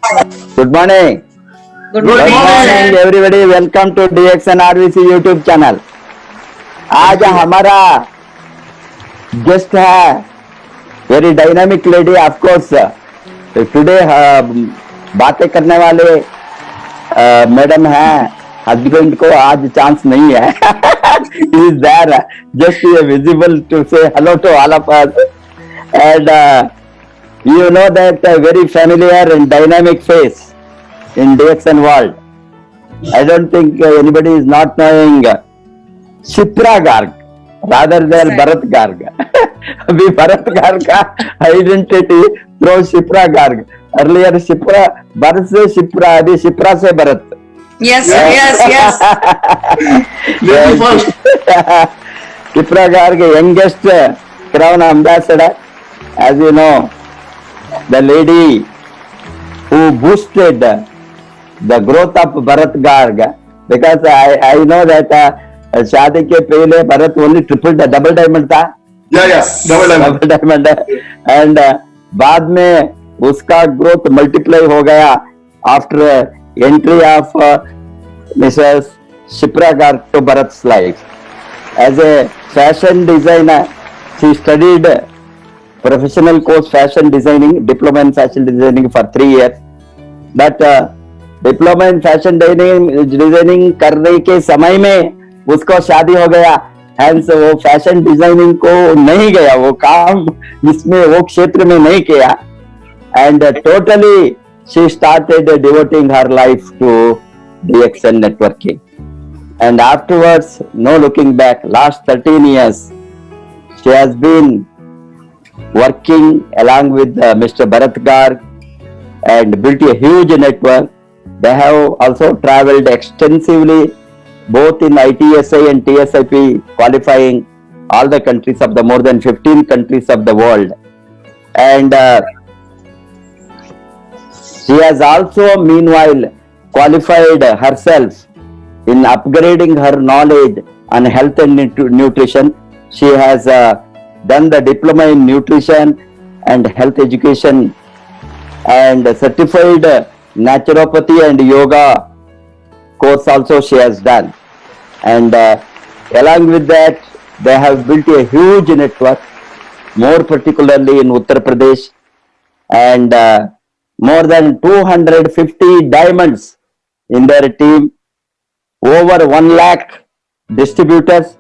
Good morning. Good Good morning, morning sir. everybody. Welcome to DXN RVC YouTube channel. आज हमारा guest है very dynamic lady of course. Today बातें करने वाले madam हैं. Husband को आज चांस नहीं है. He is there just visible to say hello to all of us. And you know that very familiar and dynamic face in DXN world. I don't think anybody is not knowing Shipra Garg rather than Right. Bharat Garg. अभी भरत गार्ग का identity through Shipra Garg. Earlier Shipra, Bharat से शिप्रा, अभी शिप्रा से Bharat. Yes, sir. Yes. Lady first. Shipra Garg, youngest crown ambassador. As you know, the lady who boosted the growth of Bharat Garg, because I know that शादी के पहले Bharat only double diamond था. Yeah, double diamond. Double diamond. And बाद में उसका growth multiply हो गया after entry of Mrs Shipra Garg to Bharat's life. As a fashion designer, she studied professional course fashion designing, diploma in fashion designing for 3 years. But diploma in fashion designing करने के समय में उसको शादी हो गया. Hence वो फैशन डिजाइनिंग को नहीं गया, वो काम इसमें वो क्षेत्र में नहीं किया. And totally she started devoting her life to DXN networking. And afterwards, no looking back, last 13 years, she has been working along with Mr. Bharat Garg and built a huge network. They have also traveled extensively both in ITSI and TSIP, qualifying all the countries of the more than 15 countries of the world. And she has also meanwhile qualified herself in upgrading her knowledge on health and nutrition. She has done the diploma in nutrition and health education and certified naturopathy and yoga course also she has done. And along with that, they have built a huge network, more particularly in Uttar Pradesh, and more than 250 diamonds in their team, over 1 lakh distributors,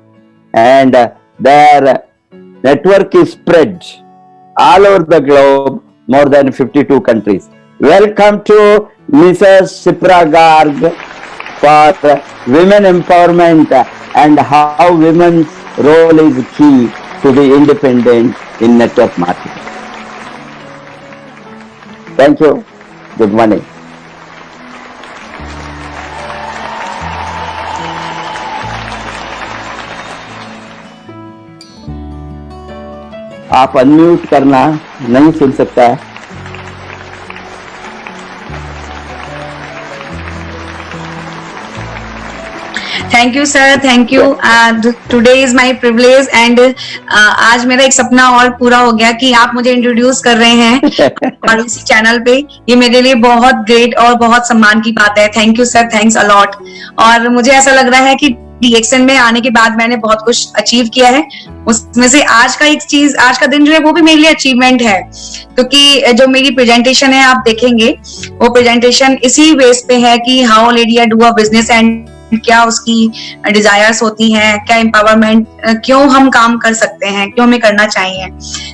and their network is spread all over the globe, more than 52 countries. Welcome to Mrs. Shipra Garg for women empowerment and how women's role is key to be independent in network marketing. Thank you. Good morning. आप unmute करना, नहीं सुन सकता है. Thank you, sir. Thank you. Today is my privilege and आज मेरा एक सपना और पूरा हो गया कि आप मुझे इंट्रोड्यूस कर रहे हैं और इसी चैनल पे. ये मेरे लिए बहुत ग्रेट और बहुत सम्मान की बात है. Thank you sir, thanks a lot. और मुझे ऐसा लग रहा है कि DXN में आने के बाद मैंने बहुत कुछ अचीव किया है. उसमें से आज का एक चीज, आज का दिन जो है वो भी मेरे लिए अचीवमेंट है, क्योंकि जो मेरी प्रेजेंटेशन है आप देखेंगे, वो प्रेजेंटेशन इसी बेस पे है कि how lady do a business and क्या उसकी डिजायर्स होती हैं, क्या एम्पावरमेंट, क्यों हम काम कर सकते हैं, क्यों हमें करना चाहिए.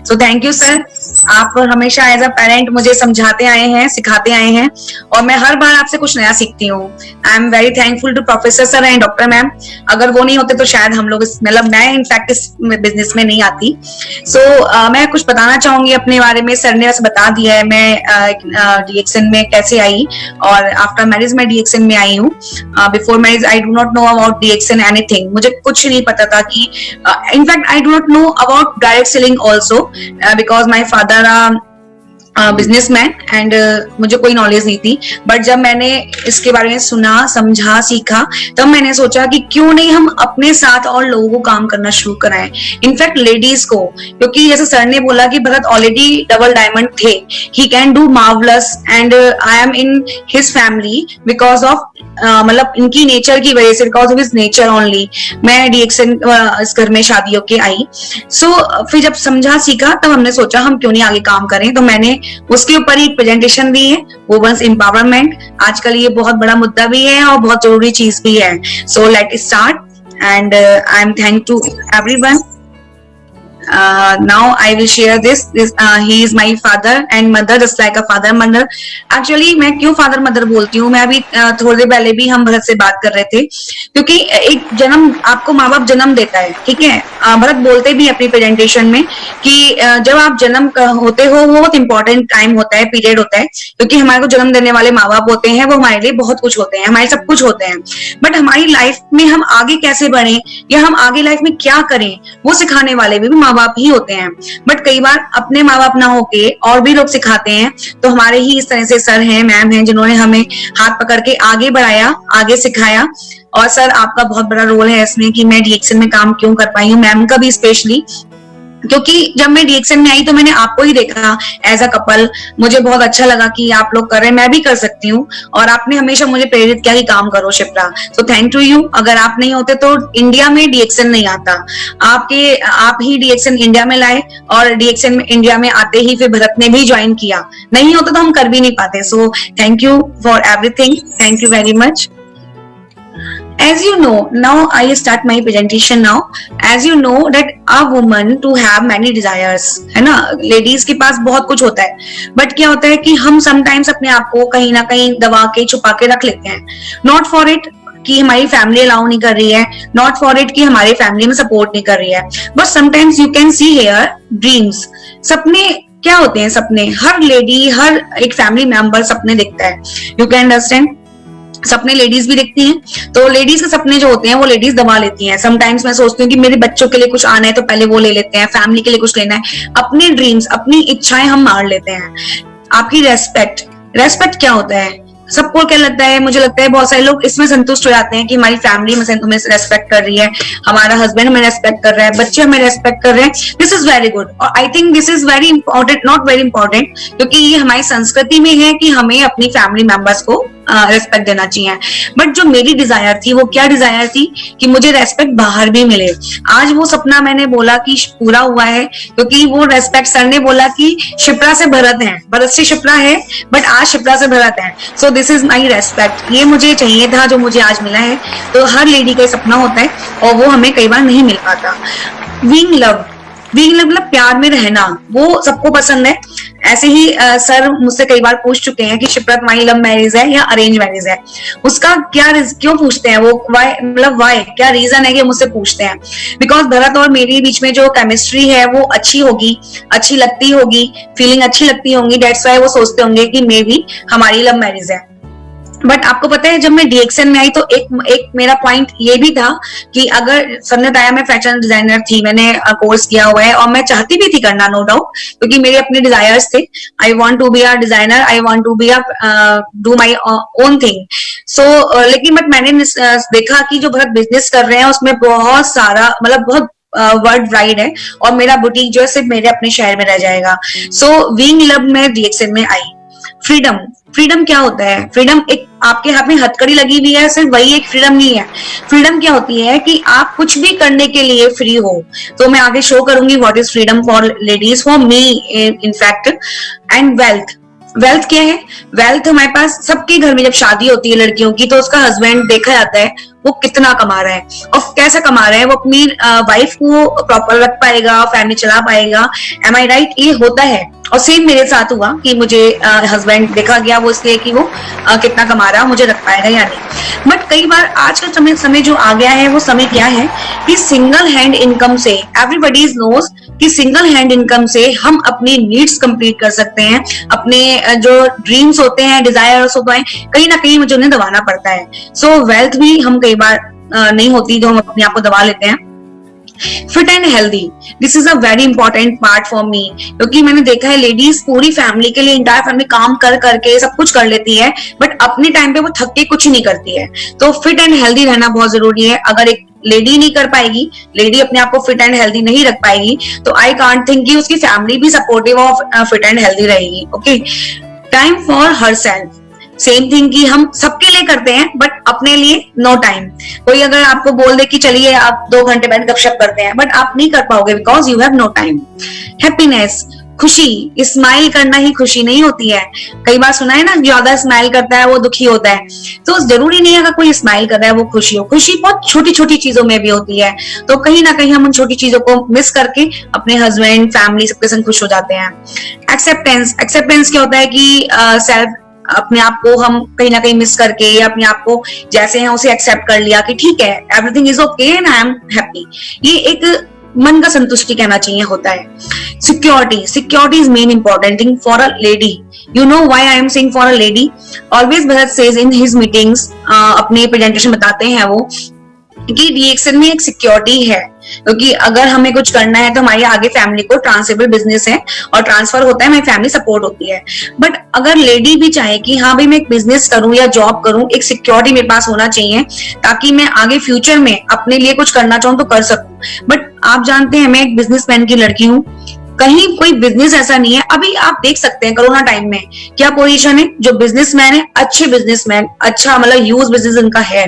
So thank you sir. आप हमेशा एज अ पेरेंट मुझे समझाते आए हैं, सिखाते आए हैं और मैं हर बार आपसे कुछ नया सीखती हूँ. I am very thankful to professor sir and doctor ma'am. अगर वो नहीं होते तो शायद हम लोग मतलब मैं इनफैक्ट इस बिजनेस में नहीं आती. सो मैं कुछ बताना चाहूंगी अपने बारे में. सर ने बस बता दिया है मैं DXN में कैसे आई और आफ्टर मैरिज मैं DXN में आई हूँ. Before marriage I do not know about DXN anything. मुझे कुछ नहीं पता था कि in fact I do not know about direct selling also because my father businessman and मुझे कोई नॉलेज नहीं थी, बट जब मैंने इसके बारे में सुना, समझा, सीखा, तब मैंने सोचा कि क्यों नहीं हम अपने साथ और लोगों को काम करना शुरू कराएं, इनफैक्ट लेडीज को, क्योंकि जैसे सर ने बोला कि भरत ऑलरेडी डबल डायमंड थे, he can do marvellous and I M in his family because of मतलब इनकी नेचर की वजह से, because of his nature only मैं डीएक्सन इस घर में शादी होके आई। सो फिर जब समझा, सीखा, तब हमने सोचा हम क्यों नहीं आगे काम करें, तो मैंने उसके ऊपर एक प्रेजेंटेशन दी है, वुमेन्स एम्पावरमेंट। आजकल ये बहुत बड़ा मुद्दा भी है और बहुत जरूरी चीज भी है। So let start and I am thank to everyone. Now I will share this. He is my father and mother, just like a father mother. Actually मैं क्यों father mother बोलती हूँ, मैं अभी थोड़ी देर पहले भी हम भरत से बात कर रहे थे, क्योंकि एक जन्म आपको माँ बाप जन्म देता है, ठीक है। भरत बोलते भी अपनी प्रेजेंटेशन में कि जब आप जन्म होते हो वो बहुत इंपॉर्टेंट टाइम होता है, पीरियड होता है, क्योंकि हमारे को जन्म देने वाले माँ बाप होते हैं, वो हमारे लिए बहुत कुछ होते हैं, हमारे सब कुछ होते हैं। बट हमारी लाइफ में हम आगे कैसे बढ़े या हम आगे लाइफ में क्या करें, वो सिखाने वाले भी माँ बाप ही होते हैं। बट कई बार अपने माँ बाप ना होके और भी लोग सिखाते हैं, तो हमारे ही इस तरह से सर हैं, मैम हैं, जिन्होंने हमें हाथ पकड़ के आगे बढ़ाया, आगे सिखाया। और सर आपका बहुत बड़ा रोल है इसमें कि मैं डीएक्सन में काम क्यों कर पाई हूँ, मैम का भी स्पेशली, क्योंकि जब मैं डीएक्सन में आई तो मैंने आपको ही देखा एज अ कपल, मुझे बहुत अच्छा लगा कि आप लोग कर रहे हैं, मैं भी कर सकती हूँ, और आपने हमेशा मुझे प्रेरित किया कि काम करो Shipra. So thank to you. अगर आप नहीं होते तो इंडिया में डीएक्सन नहीं आता, आप ही डीएक्सन इंडिया में लाए, और डीएक्सन में इंडिया में आते ही फिर भरत ने भी ज्वाइन किया, नहीं होता तो हम कर भी नहीं पाते। So thank you for everything, thank you very much. As you know, now I start my presentation now. As you know that a woman to have many desires, है ना, लेडीज के पास बहुत कुछ होता है, बट क्या होता है कि हम समटाइम्स अपने आप को कहीं ना कहीं दबा के छुपा के रख लेते हैं। नॉट फॉर इट कि हमारी फैमिली अलाउ नहीं कर रही है, नॉट फॉर इट कि हमारी फैमिली में सपोर्ट नहीं कर रही है, but sometimes you can see here dreams. सपने क्या होते हैं? सपने हर लेडी, हर एक फैमिली मेंबर सपने देखता है, यू कैन अंडरस्टैंड। सपने लेडीज भी देखती हैं, तो लेडीज के सपने जो होते हैं वो लेडीज दबा लेती हैं। समटाइम्स मैं सोचती हूँ कि मेरे बच्चों के लिए कुछ आना है तो पहले वो ले लेते हैं, फैमिली के लिए कुछ लेना है, अपने ड्रीम्स, अपनी इच्छाएं हम मार लेते हैं। आपकी रेस्पेक्ट क्या होता है? सबको क्या लगता है, मुझे लगता है बहुत सारे लोग इसमें संतुष्ट हो जाते हैं कि हमारी फैमिली हमें रेस्पेक्ट कर रही है, हमारा हस्बैंड हमें रेस्पेक्ट कर रहा है, बच्चे हमें रेस्पेक्ट कर रहे हैं। दिस इज वेरी गुड, और I think this is very important, not very important, क्योंकि ये हमारी संस्कृति में है कि हमें अपनी फैमिली मेंबर्स को रेस्पेक्ट देना चाहिए। बट जो मेरी डिजायर थी, वो क्या डिजायर थी कि मुझे रेस्पेक्ट बाहर भी मिले। आज वो सपना मैंने बोला कि पूरा हुआ है, क्योंकि वो रेस्पेक्ट सर ने बोला कि शिप्रा से भरत है, भरत से शिप्रा है, बट आज शिप्रा से भरत है। So this is my respect, ये मुझे चाहिए था जो मुझे आज मिला है। तो हर लेडी का सपना होता है और वो हमें कई बार नहीं मिल पाता। बीइंग लव्ड मतलब प्यार में रहना, वो सबको पसंद है। ऐसे ही सर मुझसे कई बार पूछ चुके हैं कि शिप्रा तुम्हारी लव मैरिज है या अरेंज मैरिज है। उसका क्यों पूछते हैं वो, वाई क्या रीजन है कि मुझसे पूछते हैं? बिकॉज भरत और मेरे बीच में जो केमिस्ट्री है वो अच्छी होगी, अच्छी लगती होगी, फीलिंग अच्छी लगती होंगी, दैट्स व्हाई वो सोचते होंगे कि मे बी हमारी लव मैरिज है। बट आपको पता है जब मैं डीएक्सन में आई तो एक मेरा पॉइंट ये भी था कि अगर सर ने बताया मैं फैशन डिजाइनर थी, मैंने कोर्स किया हुआ है और मैं चाहती भी थी करना, नो डाउट, क्योंकि मेरे अपने डिजायर्स थे। I want to be a designer, I want to be a do my own thing. So लेकिन बट मैंने देखा कि जो भरत बिजनेस कर रहे हैं उसमें बहुत सारा बहुत वर्ल्ड वाइड है, और मेरा बुटीक जो है सिर्फ मेरे अपने शहर में रह जाएगा। सो बीइंग लव में डीएक्सन में आई। फ्रीडम क्या होता है? फ्रीडम एक आपके हाथ में हथकड़ी लगी हुई है, सिर्फ वही एक फ्रीडम नहीं है। फ्रीडम क्या होती है कि आप कुछ भी करने के लिए फ्री हो। तो मैं आगे शो करूंगी what is freedom for ladies, for me in fact. And wealth क्या है? वेल्थ हमारे पास सबके घर में जब शादी होती है लड़कियों की, तो उसका हस्बैंड देखा जाता है वो कितना कमा रहा है और कैसा कमा रहा है, वो अपनी वाइफ को प्रॉपर रख पाएगा, फैमिली चला पाएगा। एम आई राइट? ये होता है। और सेम मेरे साथ हुआ कि मुझे हस्बैंड देखा गया वो इसलिए कि वो कितना कमा रहा है, मुझे रख पाएगा या नहीं। बट कई बार आज का समय जो आ गया है वो समय क्या है कि सिंगल हैंड इनकम से, एवरीबॉडी नोज कि सिंगल हैंड इनकम से हम अपनी नीड्स कंप्लीट कर सकते हैं। अपने जो ड्रीम्स होते हैं, डिजायर्स होते हैं, कहीं ना कहीं मुझे उन्हें दबाना पड़ता है। सो वेल्थ भी हम कई बार नहीं होती जो हम अपने आप को दबा लेते हैं। Fit and healthy, this is a very important part for me, क्योंकि मैंने देखा है लेडीज पूरी फैमिली के लिए, इंटायर फैमिली काम कर करके सब कुछ कर लेती है, बट अपने टाइम पे वो थक के कुछ नहीं करती है। तो फिट एंड हेल्दी रहना बहुत जरूरी है। अगर एक लेडी नहीं कर पाएगी, लेडी अपने आप को फिट एंड हेल्दी नहीं रख पाएगी, तो आई कांट थिंक कि उसकी फैमिली भी supportive of fit and healthy रहेगी। Okay, time for her self, same thing कि हम सबके लिए करते हैं बट अपने लिए नो टाइम। कोई अगर आपको बोल दे कि चलिए आप 2 घंटे बैठ गपशप करते हैं, बट आप नहीं कर पाओगे because you have no time. Happiness, खुशी, स्माइल करना ही खुशी नहीं होती है। कई बार सुना है ना, ज्यादा स्माइल करता है वो दुखी होता है, तो जरूरी नहीं है अगर कोई स्माइल कर रहा है वो खुशी हो। खुशी बहुत छोटी छोटी चीजों में भी होती है, तो कहीं ना कहीं हम उन छोटी चीजों को मिस करके अपने हस्बैंड, फैमिली सबके संग खुश हो जाते हैं। एक्सेप्टेंस, एक्सेप्टेंस क्या होता है कि सेल्फ, अपने आप को हम कहीं ना कहीं मिस करके या अपने आप को जैसे हैं उसे एक्सेप्ट कर लिया कि ठीक है, everything is okay and I am happy. ये एक मन का संतुष्टि कहना चाहिए होता है। Security, security is main important thing for a lady. You know why I am saying for a lady? Always Bharat says in his meetings, अपने प्रेजेंटेशन बताते हैं वो कि डीएक्सएन में एक सिक्योरिटी है, क्योंकि अगर हमें कुछ करना है तो हमारी आगे फैमिली को ट्रांसफरेबल बिजनेस है और ट्रांसफर होता है, हमारी फैमिली सपोर्ट होती है। बट अगर लेडी भी चाहे कि हाँ भाई मैं एक बिजनेस करूं या जॉब करूं, एक सिक्योरिटी मेरे पास होना चाहिए ताकि मैं आगे फ्यूचर में अपने लिए कुछ करना चाहूं तो कर सकूं। बट आप जानते हैं मैं एक बिजनेसमैन की लड़की हूं, कहीं कोई बिजनेस ऐसा नहीं है। अभी आप देख सकते हैं कोरोना टाइम में क्या पोजीशन है, जो बिजनेसमैन है, अच्छे बिजनेसमैन, अच्छा मतलब यूज बिजनेस उनका है,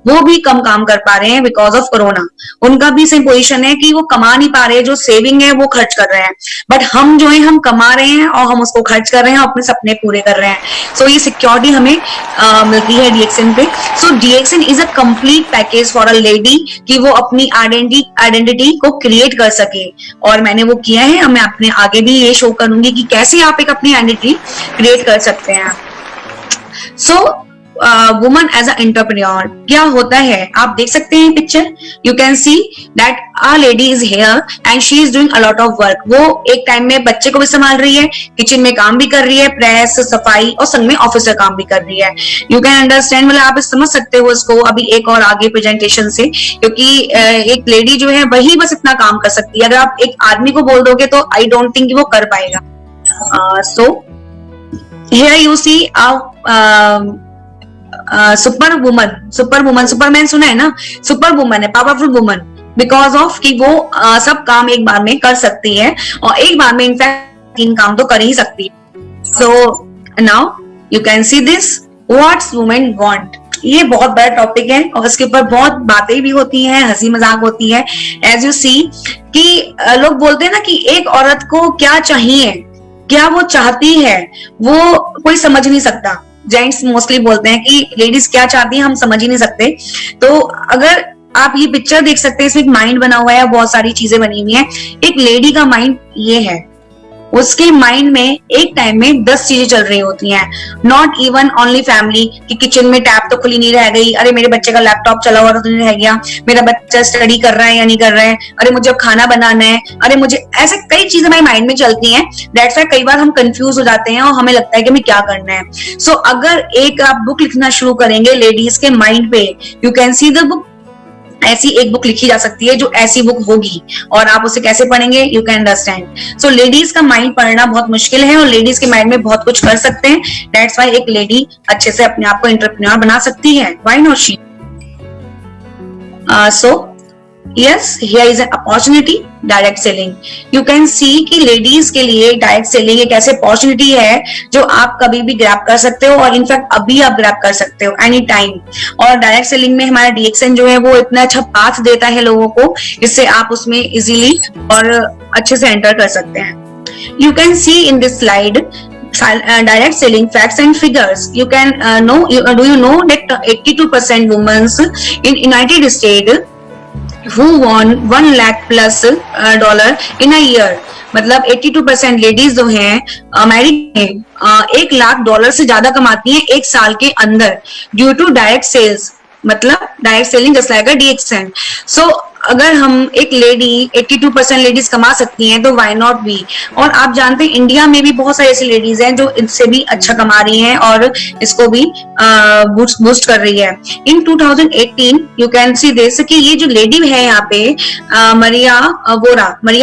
वो भी कम काम कर पा रहे हैं बिकॉज ऑफ कोरोना। उनका भी सेम पोजीशन है कि वो कमा नहीं पा रहे हैं, जो सेविंग है वो खर्च कर रहे हैं। बट हम जो है हम कमा रहे हैं और हम उसको खर्च कर रहे हैं, अपने सपने पूरे कर रहे हैं। सो ये सिक्योरिटी हमें मिलती है डीएक्सएन पे। So DXN is a complete package for a lady कि वो अपनी आइडेंटिटी को क्रिएट कर सके, और मैंने वो किया है। मैं अपने आगे भी ये शो करूंगी कि कैसे आप एक अपनी आइडेंटिटी क्रिएट कर सकते हैं। So woman as a entrepreneur क्या होता है, आप देख सकते हैं picture, you can see that a lady is here and she is doing a lot of work. वो एक टाइम में बच्चे को भी संभाल रही है, किचन में काम भी कर रही है, प्रेस, सफाई और संग में ऑफिस का काम भी कर रही है। यू कैन अंडरस्टैंड, मतलब आप समझ सकते हो इसको अभी एक और आगे प्रेजेंटेशन से, क्योंकि एक लेडी जो है वही बस इतना काम कर सकती है। अगर आप एक आदमी को बोल दोगे तो आई डोंट थिंक वो कर पाएगा। So here you see super woman, superman सुना है ना, सुपर वुमन है, पावरफुल वुमन, बिकॉज ऑफ कि वो सब काम एक बार में कर सकती है और एक बार में इनफैक्ट 3 काम तो कर ही सकती है। So now you can see this, what's women want. ये बहुत बड़ा टॉपिक है और इसके ऊपर बहुत बातें भी होती हैं, हंसी मजाक होती है। एज यू सी कि लोग बोलते हैं ना कि एक औरत को क्या चाहिए, क्या वो चाहती है, वो कोई समझ नहीं सकता। जेंट्स मोस्टली बोलते हैं कि लेडीज क्या चाहती है हम समझ ही नहीं सकते। तो अगर आप ये पिक्चर देख सकते हैं, इसमें एक माइंड बना हुआ है, बहुत सारी चीजें बनी हुई हैं। एक लेडी का माइंड ये है, उसके माइंड में एक टाइम में 10 चीजें चल रही होती हैं। नॉट इवन ओनली फैमिली कि किचन में टैप तो खुली नहीं रह गई, अरे मेरे बच्चे का लैपटॉप चला हुआ तो नहीं रह गया, मेरा बच्चा स्टडी कर रहा है या नहीं कर रहा है, अरे मुझे अब खाना बनाना है, अरे मुझे, ऐसे कई चीजें हमारे माइंड में चलती हैं। दैट्स व्हाई कई बार हम कंफ्यूज हो जाते हैं और हमें लगता है कि हमें क्या करना है। सो अगर एक आप बुक लिखना शुरू करेंगे लेडीज के माइंड पे, you can see the book, ऐसी एक बुक लिखी जा सकती है जो ऐसी बुक होगी, और आप उसे कैसे पढ़ेंगे, you can understand. So ladies का माइंड पढ़ना बहुत मुश्किल है और लेडीज के माइंड में बहुत कुछ कर सकते हैं। दैट्स व्हाई एक लेडी अच्छे से अपने आप को एंटरप्रेन्योर बना सकती है। Why not she? So yes, here is an opportunity, direct selling. You can सी कि लेडीज के लिए डायरेक्ट सेलिंग एक ऐसे अपॉर्चुनिटी है जो आप कभी भी ग्रैब कर सकते हो, और इनफैक्ट अभी आप ग्रैब कर सकते हो एनी टाइम। और डायरेक्ट सेलिंग में हमारा डीएक्सएन जो है वो इतना अच्छा पाथ देता है लोगों को, जिससे आप उसमें इजीली और अच्छे से एंटर कर सकते हैं। You can see in this slide direct selling facts and figures. You can do you know that 82% women in United States who won 1 lakh plus dollar in a year, मतलब 82% ladies जो हैं America में 1 lakh dollar से ज्यादा कमाती हैं 1 साल के अंदर, ड्यू टू डायरेक्ट सेल्स, मतलब direct selling just like a DXN. So अगर हम एक लेडी 82% लेडीज कमा सकती हैं तो व्हाई नॉट वी। और आप जानते हैं इंडिया में भी बहुत सारी ऐसी लेडीज हैं जो इससे भी अच्छा कमा रही हैं और इसको भी बूस्ट कर रही है। इन 2018 यू कैन सी दिस कि ये जो लेडी है यहाँ पे मरिया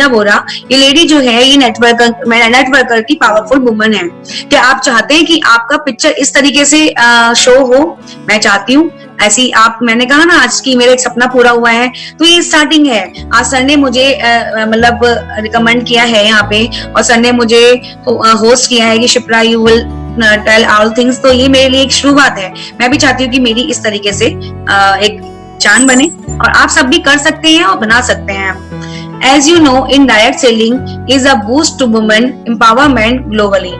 बोरा, ये लेडी जो है ये नेटवर्कर की पावरफुल वुमन है। क्या आप चाहते हैं कि आपका पिक्चर इस तरीके से शो हो? मैं चाहती हूँ ऐसी आप, मैंने कहा ना आज की मेरा एक सपना पूरा हुआ है, तो ये स्टार्टिंग है। आज सर ने मुझे मतलब रिकमेंड किया है यहाँ पे और सर ने मुझे होस्ट किया है कि Shipra you will tell all things, तो ये मेरे लिए एक शुरुआत है। मैं भी चाहती हूँ कि मेरी इस तरीके से एक चांद बने और आप सब भी कर सकते हैं और बना सकते हैं। As you know, indirect selling is a boost to women empowerment globally.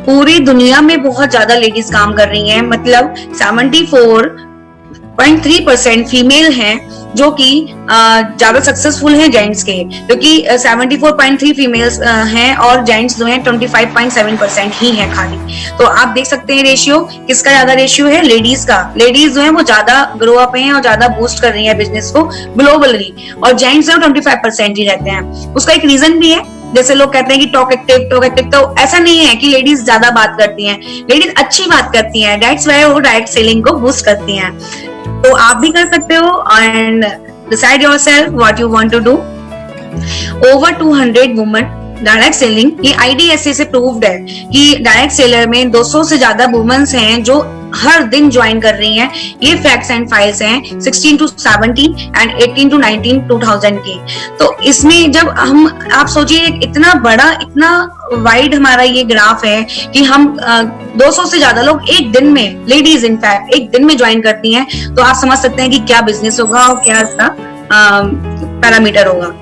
पूरी दुनिया में बहुत ज्यादा लेडीज काम कर रही हैं, मतलब 74.3% फीमेल हैं जो कि ज्यादा सक्सेसफुल हैं जेंट्स के, क्योंकि 74.3 फीमेल्स हैं और जेंट्स जो हैं 25.7% ही हैं खाली। तो आप देख सकते हैं रेशियो, किसका ज्यादा रेशियो है? लेडीज का। लेडीज जो है वो ज्यादा ग्रो अप हैं और ज्यादा बूस्ट कर रही है बिजनेस को ग्लोबली, और जेंट्स जो 25% ही रहते हैं। उसका एक रीजन भी है, जैसे लोग कहते हैं कि टॉक एक्टिव, तो ऐसा नहीं है कि लेडीज ज्यादा बात करती हैं, लेडीज अच्छी बात करती हैं, दैट्स व्हाई वो डायरेक्ट सेलिंग को बूस्ट करती हैं। तो आप भी कर सकते हो and decide yourself what you want to do. Over 200 women direct selling, ये IDSA से प्रूव्ड है कि डायरेक्ट सेलर में 200 से ज्यादा वुमेन्स हैं जो हर दिन ज्वाइन कर रही हैं। ये फैक्ट्स एंड फाइल्स हैं 16 to 17 एंड 18 to 19 2000 की। तो इसमें जब हम, आप सोचिए इतना बड़ा, इतना वाइड हमारा ये ग्राफ है कि हम 200 से ज्यादा लोग एक दिन में, लेडीज इनफैक्ट एक दिन में ज्वाइन करती हैं, तो आप समझ सकते हैं कि क्या बिजनेस होगा और क्या इसका पैरामीटर होगा।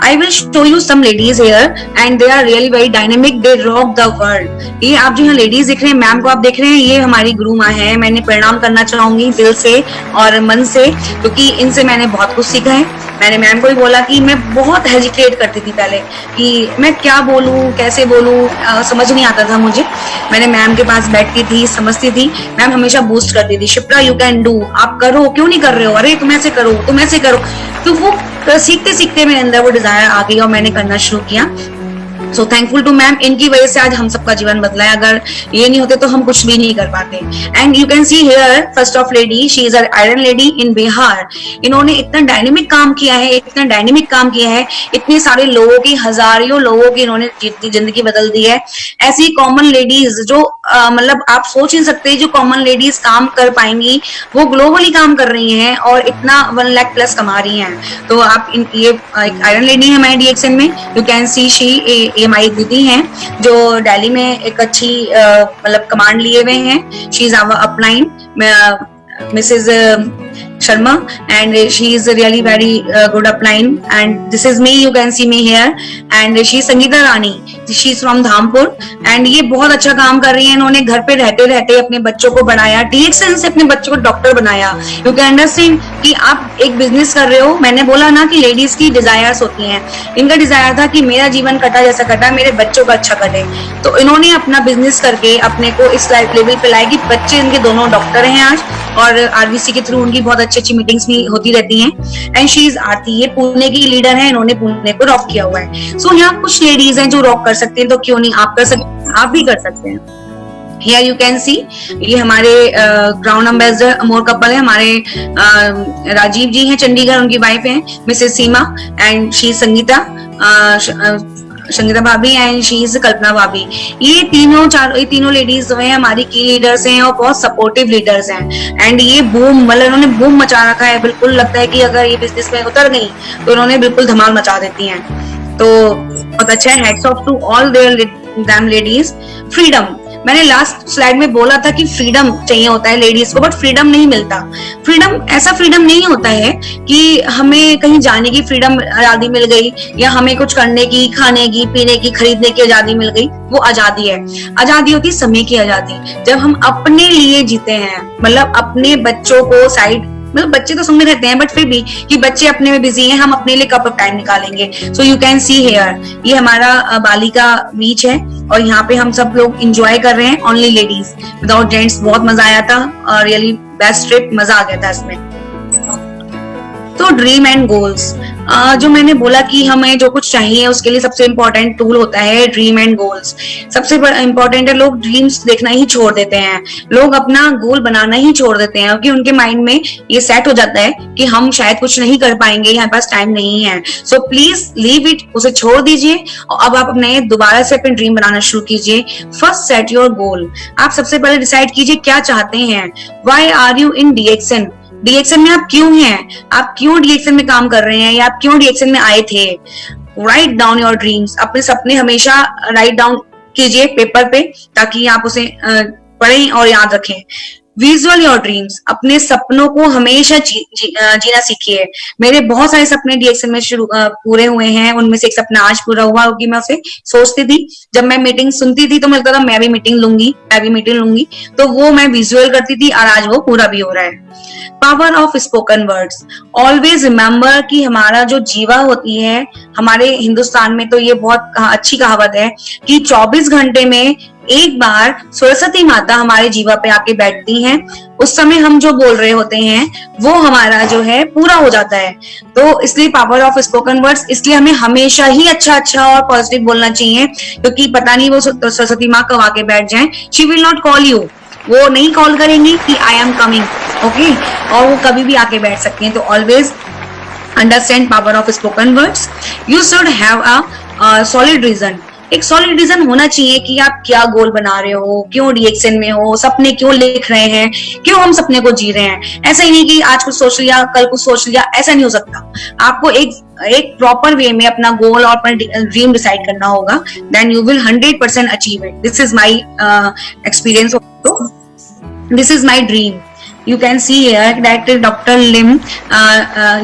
I will show you some ladies here and they are really very dynamic, they rock the world। ये आप जो यहाँ लेडीज देख रहे हैं, मैम को आप देख रहे हैं, ये हमारी गुरु माँ है। मैंने प्रणाम करना चाहूंगी दिल से और मन से, क्योंकि इनसे मैंने बहुत कुछ सीखा है। मैंने मैम को भी बोला कि मैं बहुत हेजिटेट करती थी पहले कि मैं क्या बोलूं, कैसे बोलूं, समझ नहीं आता था मुझे। मैंने मैम के पास बैठती थी, समझती थी। मैम हमेशा बूस्ट करती थी, शिप्रा यू कैन डू, आप करो, क्यों नहीं कर रहे हो, अरे तुम ऐसे करो, तुम ऐसे करो। तो वो सीखते सीखते मेरे अंदर वो डिजायर आ गई और मैंने करना शुरू किया। सो थैंकफुल टू मैम, इनकी वजह से आज हम सबका जीवन बदला है। अगर ये नहीं होते तो हम कुछ भी नहीं कर पाते। And you can see here first of lady, she is iron lady in Bihar. इन्होंने इतना डायनेमिक काम किया है, इतना डायनेमिक काम किया है, इतने सारे लोगों की, हजारों लोगों की इन्होंने जिंदगी बदल दी है। ऐसी कॉमन लेडीज जो मतलब आप सोच नहीं सकते, जो कॉमन लेडीज काम कर पाएंगी वो ग्लोबली काम कर रही हैं और इतना 1 लाख प्लस कमा रही हैं। तो आप ये एक आयरन लेडी है हमारे DXN में, यू कैन सी शी, ये हमारी दीदी हैं जो दिल्ली में एक अच्छी मतलब कमांड लिए हुए हैं। She is our upline Mrs. Sharma and she is really very good upline, and this is me, you can see me here, and she is Sangeeta Rani, she is from Dhampur, and ये बहुत अच्छा काम कर रही है। इन्होंने घर पे रहते रहते अपने बच्चों को बढ़ाया, DXN से अपने बच्चों को डॉक्टर बनाया। यू कैन अंडरस्टैंड कि आप एक बिजनेस कर रहे हो। मैंने बोला ना कि लेडीज की डिजायर्स होती हैं, इनका डिजायर था कि मेरा जीवन कटा जैसा कटा, मेरे बच्चों का अच्छा कटे। तो इन्होंने अपना बिजनेस करके अपने को इस लेवल पे लाया कि बच्चे इनके दोनों डॉक्टर हैं आज, और RBC के थ्रू उनकी बहुत अच्छी अच्छी मीटिंग्स भी होती रहती हैं। एंड शी इज आरती, ये पुणे की लीडर है, इन्होंने पुणे को रॉक किया हुआ है। सो यहाँ कुछ लेडीज हैं जो रॉक कर सकते हैं, तो क्यों नहीं आप कर सकते हैं, आप भी कर सकते हैं। Here you can see, ये हमारे ग्राउंड एम्बेसडर अमोर कपल है, हमारे राजीव जी हैं चंडीगढ़, उनकी वाइफ है Mrs Seema, and she Sangeeta भाभी एंड शी इज कल्पना भाभी। ये तीनों लेडीज जो हैं हमारी की लीडर्स हैं और बहुत सपोर्टिव लीडर्स हैं। एंड ये बूम, मतलब इन्होंने बूम मचा रखा है। बिल्कुल लगता है कि अगर ये बिजनेस में उतर गई तो इन्होंने बिल्कुल धमाल मचा देती हैं। तो बहुत अच्छा है, hats off to all there ladies. Freedom, मैंने लास्ट स्लाइड में बोला था कि फ्रीडम चाहिए होता है लेडीज को, बट फ्रीडम नहीं मिलता। फ्रीडम ऐसा फ्रीडम नहीं होता है कि हमें कहीं जाने की फ्रीडम आजादी मिल गई, या हमें कुछ करने की, खाने की, पीने की, खरीदने की आजादी मिल गई। वो आजादी है, आजादी होती समय की आजादी, जब हम अपने लिए जीते हैं। मतलब अपने बच्चों को साइड, मतलब बच्चे तो संग रहते हैं बट फिर भी कि बच्चे अपने में बिजी हैं, हम अपने लिए कब टाइम निकालेंगे। So you can see here, ये हमारा बालिका बीच है और यहाँ पे हम सब लोग एंजॉय कर रहे हैं, ओनली लेडीज विदाउट जेंट्स। बहुत मजा आया था और रियली बेस्ट ट्रिप, मजा आ गया था इसमें। तो ड्रीम एंड गोल्स, जो मैंने बोला कि हमें जो कुछ चाहिए उसके लिए सबसे इम्पोर्टेंट टूल होता है ड्रीम एंड गोल्स। सबसे इम्पोर्टेंट है, लोग ड्रीम्स देखना ही छोड़ देते हैं, लोग अपना गोल बनाना ही छोड़ देते हैं, क्योंकि उनके माइंड में ये सेट हो जाता है कि हम शायद कुछ नहीं कर पाएंगे, हमारे पास टाइम नहीं है। सो प्लीज लीव इट, उसे छोड़ दीजिए और अब आप अपने दोबारा से अपने ड्रीम बनाना शुरू कीजिए। फर्स्ट सेट योर गोल, आप सबसे पहले डिसाइड कीजिए क्या चाहते हैं। Why are you in DXN, DXN में आप क्यों हैं, आप क्यों डीएक्सएन में काम कर रहे हैं, या आप क्यों डीएक्सएन में आए थे। राइट डाउन योर ड्रीम्स, अपने सपने हमेशा राइट डाउन कीजिए पेपर पे, ताकि आप उसे पढ़ें और याद रखें। विजुअल योर ड्रीम्स, अपने सपनों को हमेशा जीना सीखिए। मेरे बहुत सारे सपने डीएक्सएन में पूरे हुए हैं, उनमें से एक सपना आज पूरा हुआ, क्योंकि मैं उसे सोचती थी, जब मैं मीटिंग सुनती थी तो मुझे लगता था मैं भी मीटिंग लूंगी, तो वो मैं विजुअल करती थी और आज वो पूरा भी हो रहा है। Power of spoken words, always remember कि हमारा जो जीवा होती है, हमारे हिंदुस्तान में तो ये बहुत अच्छी कहावत है कि 24 घंटे में एक बार सरस्वती माता हमारे जीवा पे आके बैठती हैं, उस समय हम जो बोल रहे होते हैं वो हमारा जो है पूरा हो जाता है। तो इसलिए पावर ऑफ स्पोकन वर्ड्स, इसलिए हमें हमेशा ही अच्छा और पॉजिटिव बोलना चाहिए, क्योंकि पता नहीं वो सरस्वती माँ कब आके बैठ जाएं। She will not call you, वो नहीं कॉल करेंगी कि आई एम कमिंग, ओके, और वो कभी भी आके बैठ सकती हैं। तो always understand power of spoken words. You should have a solid reason, एक सॉलिड रीजन होना चाहिए कि आप क्या गोल बना रहे हो, क्यों डीएक्सएन में हो, सपने क्यों लिख रहे हैं, क्यों हम सपने को जी रहे हैं। ऐसा ही नहीं कि आज कुछ सोच लिया कल कुछ सोच लिया, ऐसा नहीं हो सकता। आपको एक प्रॉपर वे में अपना गोल और अपना ड्रीम डिसाइड करना होगा, देन यू विल 100% अचीव इट। This is my experience, this is my dream. You can see here that doctor Lim,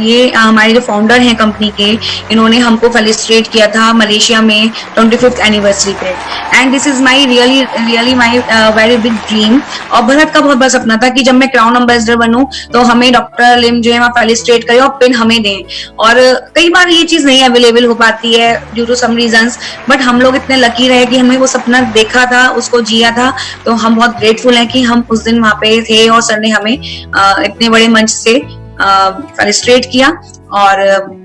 ये हमारे जो फाउंडर हैं कंपनी के, इन्होंने हमको फेलिसिटेट किया था मलेशिया में 25th एनिवर्सरी पे। And this is my really my very big dream. और भरत का बहुत बड़ा सपना था कि जब मैं क्राउन एम्बेसडर बनूं तो हमें डॉक्टर लिम जो है वहाँ फेलिसिटेट करे और पिन हमें दें। और कई बार ये चीज नहीं अवेलेबल हो पाती है due to some reasons, but हम लोग इतने लकी रहे कि हमें वो सपना देखा था, उसको जिया था। तो हम बहुत ग्रेटफुल हैं कि हम उस दिन वहाँ पे थे और सर ने हमें इतने बड़े मंच से फेलिसिटेट किया और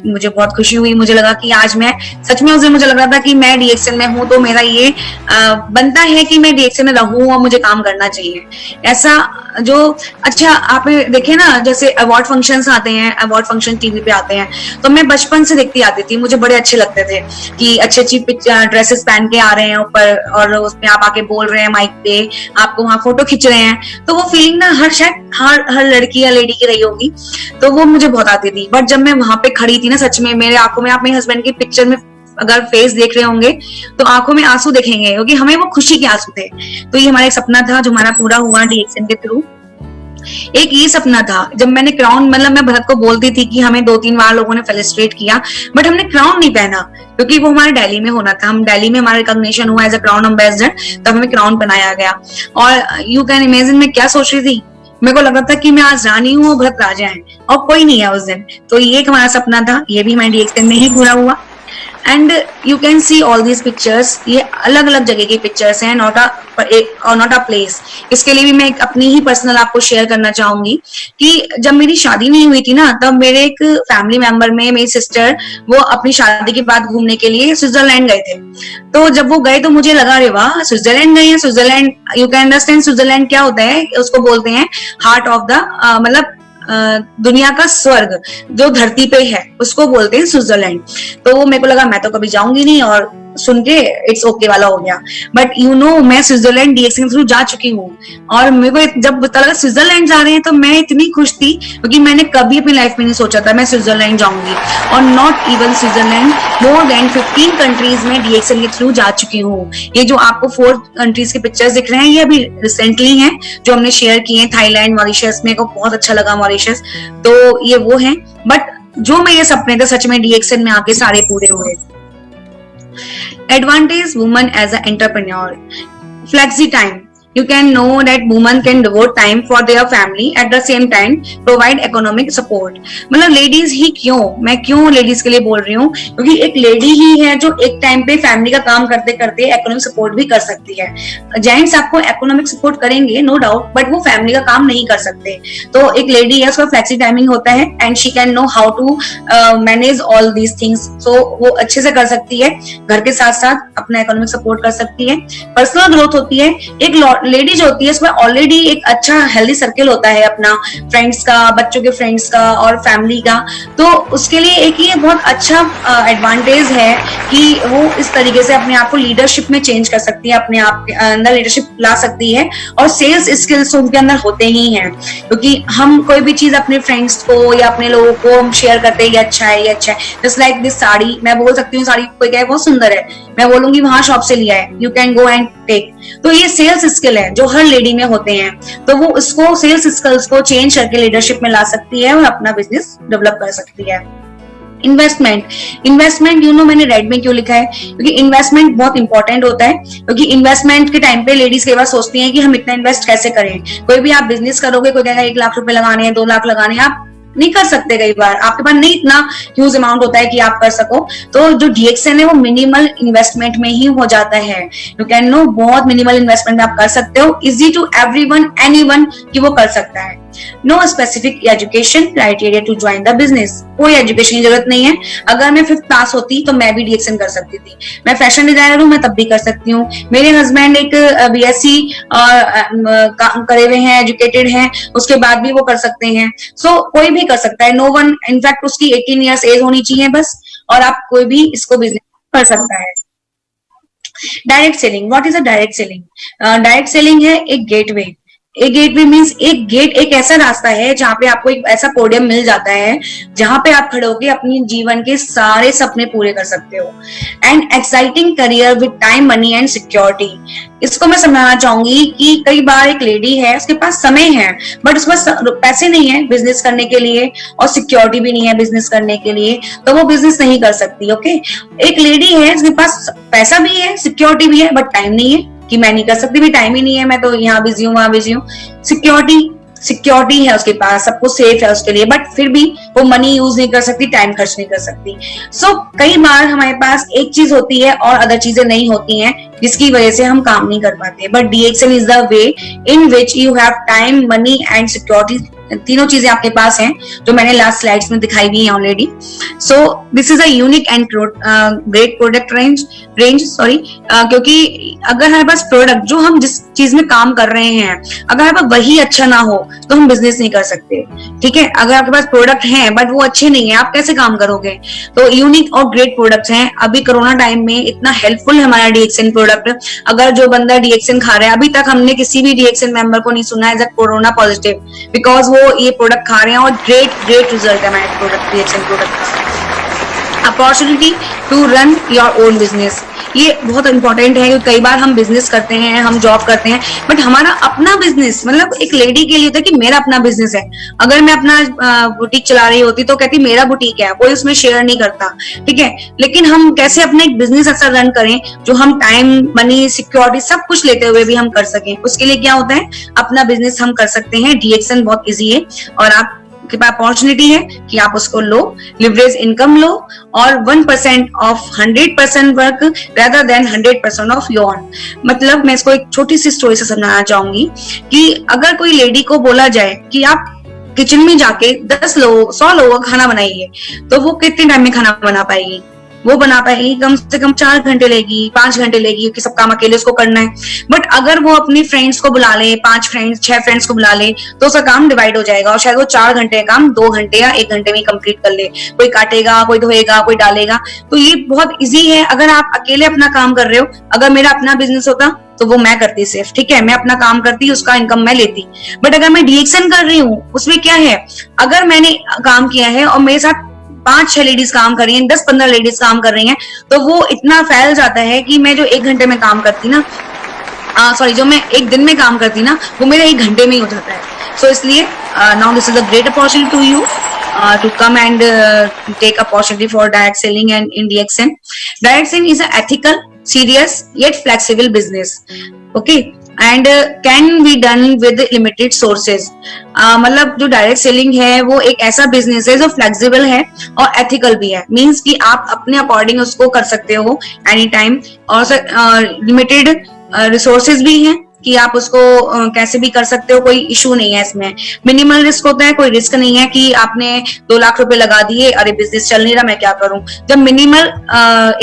मुझे बहुत खुशी हुई। मुझे लगा कि आज मैं सच में, उस दिन मुझे लग रहा था कि मैं डीएक्सएन में हूं तो मेरा ये बनता है कि मैं डीएक्सएन में रहूं और मुझे काम करना चाहिए। ऐसा जो अच्छा आप देखे ना, जैसे अवार्ड फंक्शंस आते हैं, अवार्ड फंक्शन टीवी पे आते हैं, तो मैं बचपन से देखती आती थी, मुझे बड़े अच्छे लगते थे कि अच्छी ड्रेसेस पहन के आ रहे हैं ऊपर और उसमें आप आके बोल रहे हैं माइक पे, आपको वहां फोटो खींच रहे हैं। तो वो फीलिंग ना हर लड़की या लेडी की रही होगी, तो वो मुझे बहुत आती थी। बट जब मैं वहां पे खड़ी थी ना, सच में मेरे आंखों में, आप मेरे हस्बैंड की पिक्चर में अगर फेस देख रहे होंगे तो आंखों में आंसू दिखेंगे, क्योंकि हमें वो खुशी के आंसू थे। तो ये हमारा एक सपना था जो हमारा पूरा हुआ डीएक्सएन के थ्रू। एक ये सपना था जब मैंने क्राउन, मतलब मैं भरत को बोलती थी कि हमें 2-3 बार लोगों ने फेलिसिटेट किया, बट हमने क्राउन नहीं पहना क्योंकि वो हमारे दिल्ली में होना था। हम दिल्ली में हमारा रिकॉग्निशन हुआ एज अ क्राउन एम्बेसडर, तब हमें क्राउन पहनाया गया। और यू कैन इमेजिन मैं क्या सोच रही थी, मेरे को लगा था कि मैं आज रानी हूँ और भरत राजा है और कोई नहीं है उस दिन। तो ये एक हमारा सपना था, ये भी हमारे डीएक्सएन में ही पूरा हुआ। And you can see all these pictures, ये अलग अलग जगह की पिक्चर्स हैं, नॉट अ प्लेस। इसके लिए भी मैं अपनी ही पर्सनल आपको शेयर करना चाहूंगी कि जब मेरी शादी नहीं हुई थी ना, तब मेरे एक फैमिली मेंबर में मेरी सिस्टर, वो अपनी शादी के बाद घूमने के लिए स्विट्जरलैंड गए थे। तो जब वो गए तो मुझे लगा अरे वाह स्विट्जरलैंड गए हैं। Switzerland, you can understand Switzerland क्या होता है, उसको बोलते हैं हार्ट ऑफ द, मतलब दुनिया का स्वर्ग जो धरती पे है उसको बोलते हैं स्विट्जरलैंड। तो वो मेरे को लगा मैं तो कभी जाऊंगी नहीं, और सुन के इट्स ओके वाला हो गया। बट यू नो मैं स्विट्जरलैंड डीएक्सएन थ्रू जा चुकी हूँ और मेरे को जब पता लगा स्विट्जरलैंड जा रहे हैं तो मैं इतनी खुश थी, क्योंकि मैंने कभी अपनी लाइफ में नहीं सोचा था मैं स्विट्जरलैंड जाऊंगी। और not even Switzerland, more than 15 countries में डीएक्सएन के थ्रू जा चुकी हूँ। ये जो आपको 4 कंट्रीज के पिक्चर्स दिख रहे हैं, ये अभी रिसेंटली हैं जो हमने शेयर किए हैं। थाईलैंड, मॉरिशस, मेरे को बहुत अच्छा लगा मॉरिशस, तो ये वो है। बट जो मेरे सपने थे सच में डीएक्सएन में आके सारे पूरे हुए। Advantage woman as a entrepreneur, flexi time, you can know that women can devote time for their family at the same time provide economic support. मतलब लेडीज ही क्यों, मैं क्यों लेडीज के लिए बोल रही हूँ, क्योंकि एक लेडी ही है जो एक टाइम पे फैमिली का काम करते करते इकोनॉमिक सपोर्ट भी कर सकती है. जेंट्स आपको इकोनॉमिक सपोर्ट करेंगे नो डाउट, बट वो फैमिली का काम नहीं कर सकते. तो एक लेडी है, उसका फ्लेक्सी टाइमिंग होता है and she can know how to manage all these things. So वो अच्छे से कर सकती है, घर के साथ साथ अपना इकोनॉमिक सपोर्ट कर सकती है. पर्सनल ग्रोथ होती है. एक लेडी जो होती है उसमें ऑलरेडी एक अच्छा हेल्दी सर्किल होता है अपना, फ्रेंड्स का, बच्चों के फ्रेंड्स का और फैमिली का. तो उसके लिए एक ये बहुत अच्छा एडवांटेज है कि वो इस तरीके से अपने आप को लीडरशिप में चेंज कर सकती है, अपने आप के अंदर लीडरशिप ला सकती है. और सेल्स स्किल्स उनके अंदर होते ही हैं, क्योंकि हम कोई भी चीज अपने फ्रेंड्स को या अपने लोगों को हम शेयर करते हैं, ये अच्छा है, ये अच्छा है. जस्ट लाइक दिस साड़ी, मैं बोल सकती हूँ साड़ी कोई कहे बहुत सुंदर है, मैं बोलूंगी वहां शॉप से लिया है, you can go and take. तो ये सेल्स स्किल है जो हर लेडी में होते हैं. तो वो इसको सेल्स स्किल्स को चेंज करके लीडरशिप में ला सकती है और अपना बिजनेस डेवलप कर सकती है. इन्वेस्टमेंट मैंने रेड में क्यों लिखा है, क्योंकि इन्वेस्टमेंट बहुत इंपॉर्टेंट होता है. क्योंकि इन्वेस्टमेंट के टाइम पे लेडीज कई बार सोचती हैं कि हम इतना इन्वेस्ट कैसे करें. कोई भी आप बिजनेस करोगे, कोई कहेगा 1 लाख रुपए लगाने हैं, 2 लाख लगाने हैं, आप नहीं कर सकते. कई बार आपके पास नहीं इतना ह्यूज अमाउंट होता है कि आप कर सको. तो जो डीएक्सएन है वो मिनिमल इन्वेस्टमेंट में ही हो जाता है. यू कैन नो बहुत मिनिमल इन्वेस्टमेंट आप कर सकते हो, इजी टू एवरीवन, एनीवन कि वो कर सकता है. No specific education criteria to join the business. कोई एजुकेशन की जरूरत नहीं है. अगर मैं 5th क्लास होती तो मैं भी डीएक्सएन कर सकती थी. मैं फैशन डिजाइनर हूँ, मैं तब भी कर सकती हूँ. मेरे हस्बैंड एक बीएससी करे हुए हैं, एजुकेटेड हैं, उसके बाद भी वो कर सकते हैं. सो कोई भी कर सकता है. नो वन, इनफैक्ट उसकी 18 ईयर्स एज होनी चाहिए बस, और आप कोई भी इसको बिजनेस कर सकता है. Direct selling. What is a direct selling? Direct selling है एक गेटवे. एक गेटवे मीन्स एक गेट, एक ऐसा रास्ता है जहां पे आपको एक ऐसा पोडियम मिल जाता है जहां पे आप खड़े होकर अपनी जीवन के सारे सपने पूरे कर सकते हो. And exciting career with time, money and security. इसको मैं समझाना चाहूंगी कि कई बार एक लेडी है, उसके पास समय है बट उसके पास पैसे नहीं है बिजनेस करने के लिए, और सिक्योरिटी भी नहीं है बिजनेस करने के लिए, तो वो बिजनेस नहीं कर सकती. ओके, एक लेडी है उसके पास पैसा भी है, सिक्योरिटी भी है, बट टाइम नहीं है कि मैं नहीं कर सकती, भी टाइम ही नहीं है, मैं तो यहाँ बिजी हूँ, वहां बिजी हूँ. सिक्योरिटी है उसके पास, सब कुछ सेफ है उसके लिए, बट फिर भी वो मनी यूज नहीं कर सकती, टाइम खर्च नहीं कर सकती. सो कई बार हमारे पास एक चीज होती है और अदर चीजें नहीं होती हैं, जिसकी वजह से हम काम नहीं कर पाते. But DXN is the way in which you have time, money and security. तीनों चीजें आपके पास हैं जो मैंने लास्ट स्लाइड्स में दिखाई हुई है already. So this is a unique and great product range क्योंकि अगर हमारे पास प्रोडक्ट, जो हम जिस चीज में काम कर रहे हैं, अगर हमारे पास वही अच्छा ना हो तो हम बिजनेस नहीं कर सकते. ठीक है, अगर आपके पास प्रोडक्ट हैं बट वो अच्छे नहीं है, आप कैसे काम करोगे? तो यूनिक और ग्रेट प्रोडक्ट्स हैं. अभी कोरोना टाइम में इतना हेल्पफुल है हमारा डीएक्सएन प्रोडक्ट. अगर जो बंदा डीएक्सएन खा रहा है, अभी तक हमने किसी भी डीएक्सएन मेंबर को नहीं सुना है कोरोना पॉजिटिव, बिकॉज वो ये प्रोडक्ट खा रहे हैं और ग्रेट रिजल्ट है हमारे प्रोडक्ट, डीएक्सएन प्रोडक्ट का. Opportunity to run your own business, ये बहुत इंपॉर्टेंट है. कई बार हम बिजनेस करते हैं, हम जॉब करते हैं, बट हमारा अपना बिजनेस, मतलब एक लेडी के लिए होता है कि मेरा अपना बिजनेस है. अगर मैं अपना बुटीक चला रही होती तो कहती मेरा बुटीक है, कोई उसमें शेयर नहीं करता. ठीक है, लेकिन हम कैसे अपना एक बिजनेस ऐसा रन करें जो हम टाइम, मनी, सिक्योरिटी सब कुछ लेते हुए भी हम कर सकें. उसके लिए क्या होता है, अपना बिजनेस हम कर सकते हैं. डीएक्सएन बहुत इजी है और आप के पास अपॉर्चुनिटी है कि आप उसको लो, लिवरेज इनकम लो, और 1% of 100% work rather than 100% of your. मतलब मैं इसको एक छोटी सी स्टोरी से समझाना चाहूंगी कि अगर कोई लेडी को बोला जाए कि आप किचन में जाके 10 लोग 100 लोगों का खाना बनाइए, तो वो कितने टाइम में खाना बना पाएगी? वो बना पाएगी कम से कम 4 घंटे लेगी, 5 घंटे लेगी, क्योंकि सब काम अकेले उसको करना है. बट अगर वो अपनी फ्रेंड्स को बुला ले, 5 फ्रेंड्स 6 फ्रेंड्स को बुला ले, तो उसका काम डिवाइड हो जाएगा और शायद वो 4 घंटे का काम 2 घंटे या 1 घंटे में कंप्लीट कर ले. कोई काटेगा, कोई धोएगा, कोई डालेगा. तो ये बहुत इजी है अगर आप अकेले अपना काम कर रहे हो. अगर मेरा अपना बिजनेस होता तो वो मैं करती सिर्फ, ठीक है, मैं अपना काम करती, उसका इनकम मैं लेती. बट अगर मैं डीएक्सएन कर रही हूँ, उसमें क्या है, अगर मैंने काम किया है और मेरे साथ 5-6 लेडीज काम कर रही हैं, 10-15 लेडीज काम कर रही हैं, तो वो इतना फैल जाता है कि मैं जो 1 घंटे में काम करती ना, जो मैं 1 दिन में काम करती ना, वो मेरे 1 घंटे में ही हो जाता है. सो इसलिए now this is a great opportunity to you to come and take opportunity for direct selling and in DXN. Direct selling is an ethical, serious yet flexible business. Okay, and can be done with limited sources. मतलब जो direct selling है वो एक ऐसा business है जो flexible है और एथिकल भी है। मींस कि आप अपने अकॉर्डिंग उसको कर सकते हो एनी टाइम, और लिमिटेड रिसोर्सेज भी हैं कि आप उसको कैसे भी कर सकते हो, कोई इशू नहीं है इसमें। मिनिमल रिस्क होता है, कोई रिस्क नहीं है कि आपने 2 लाख रुपए लगा दिए, अरे बिजनेस चल नहीं रहा मैं क्या करूं। जब मिनिमल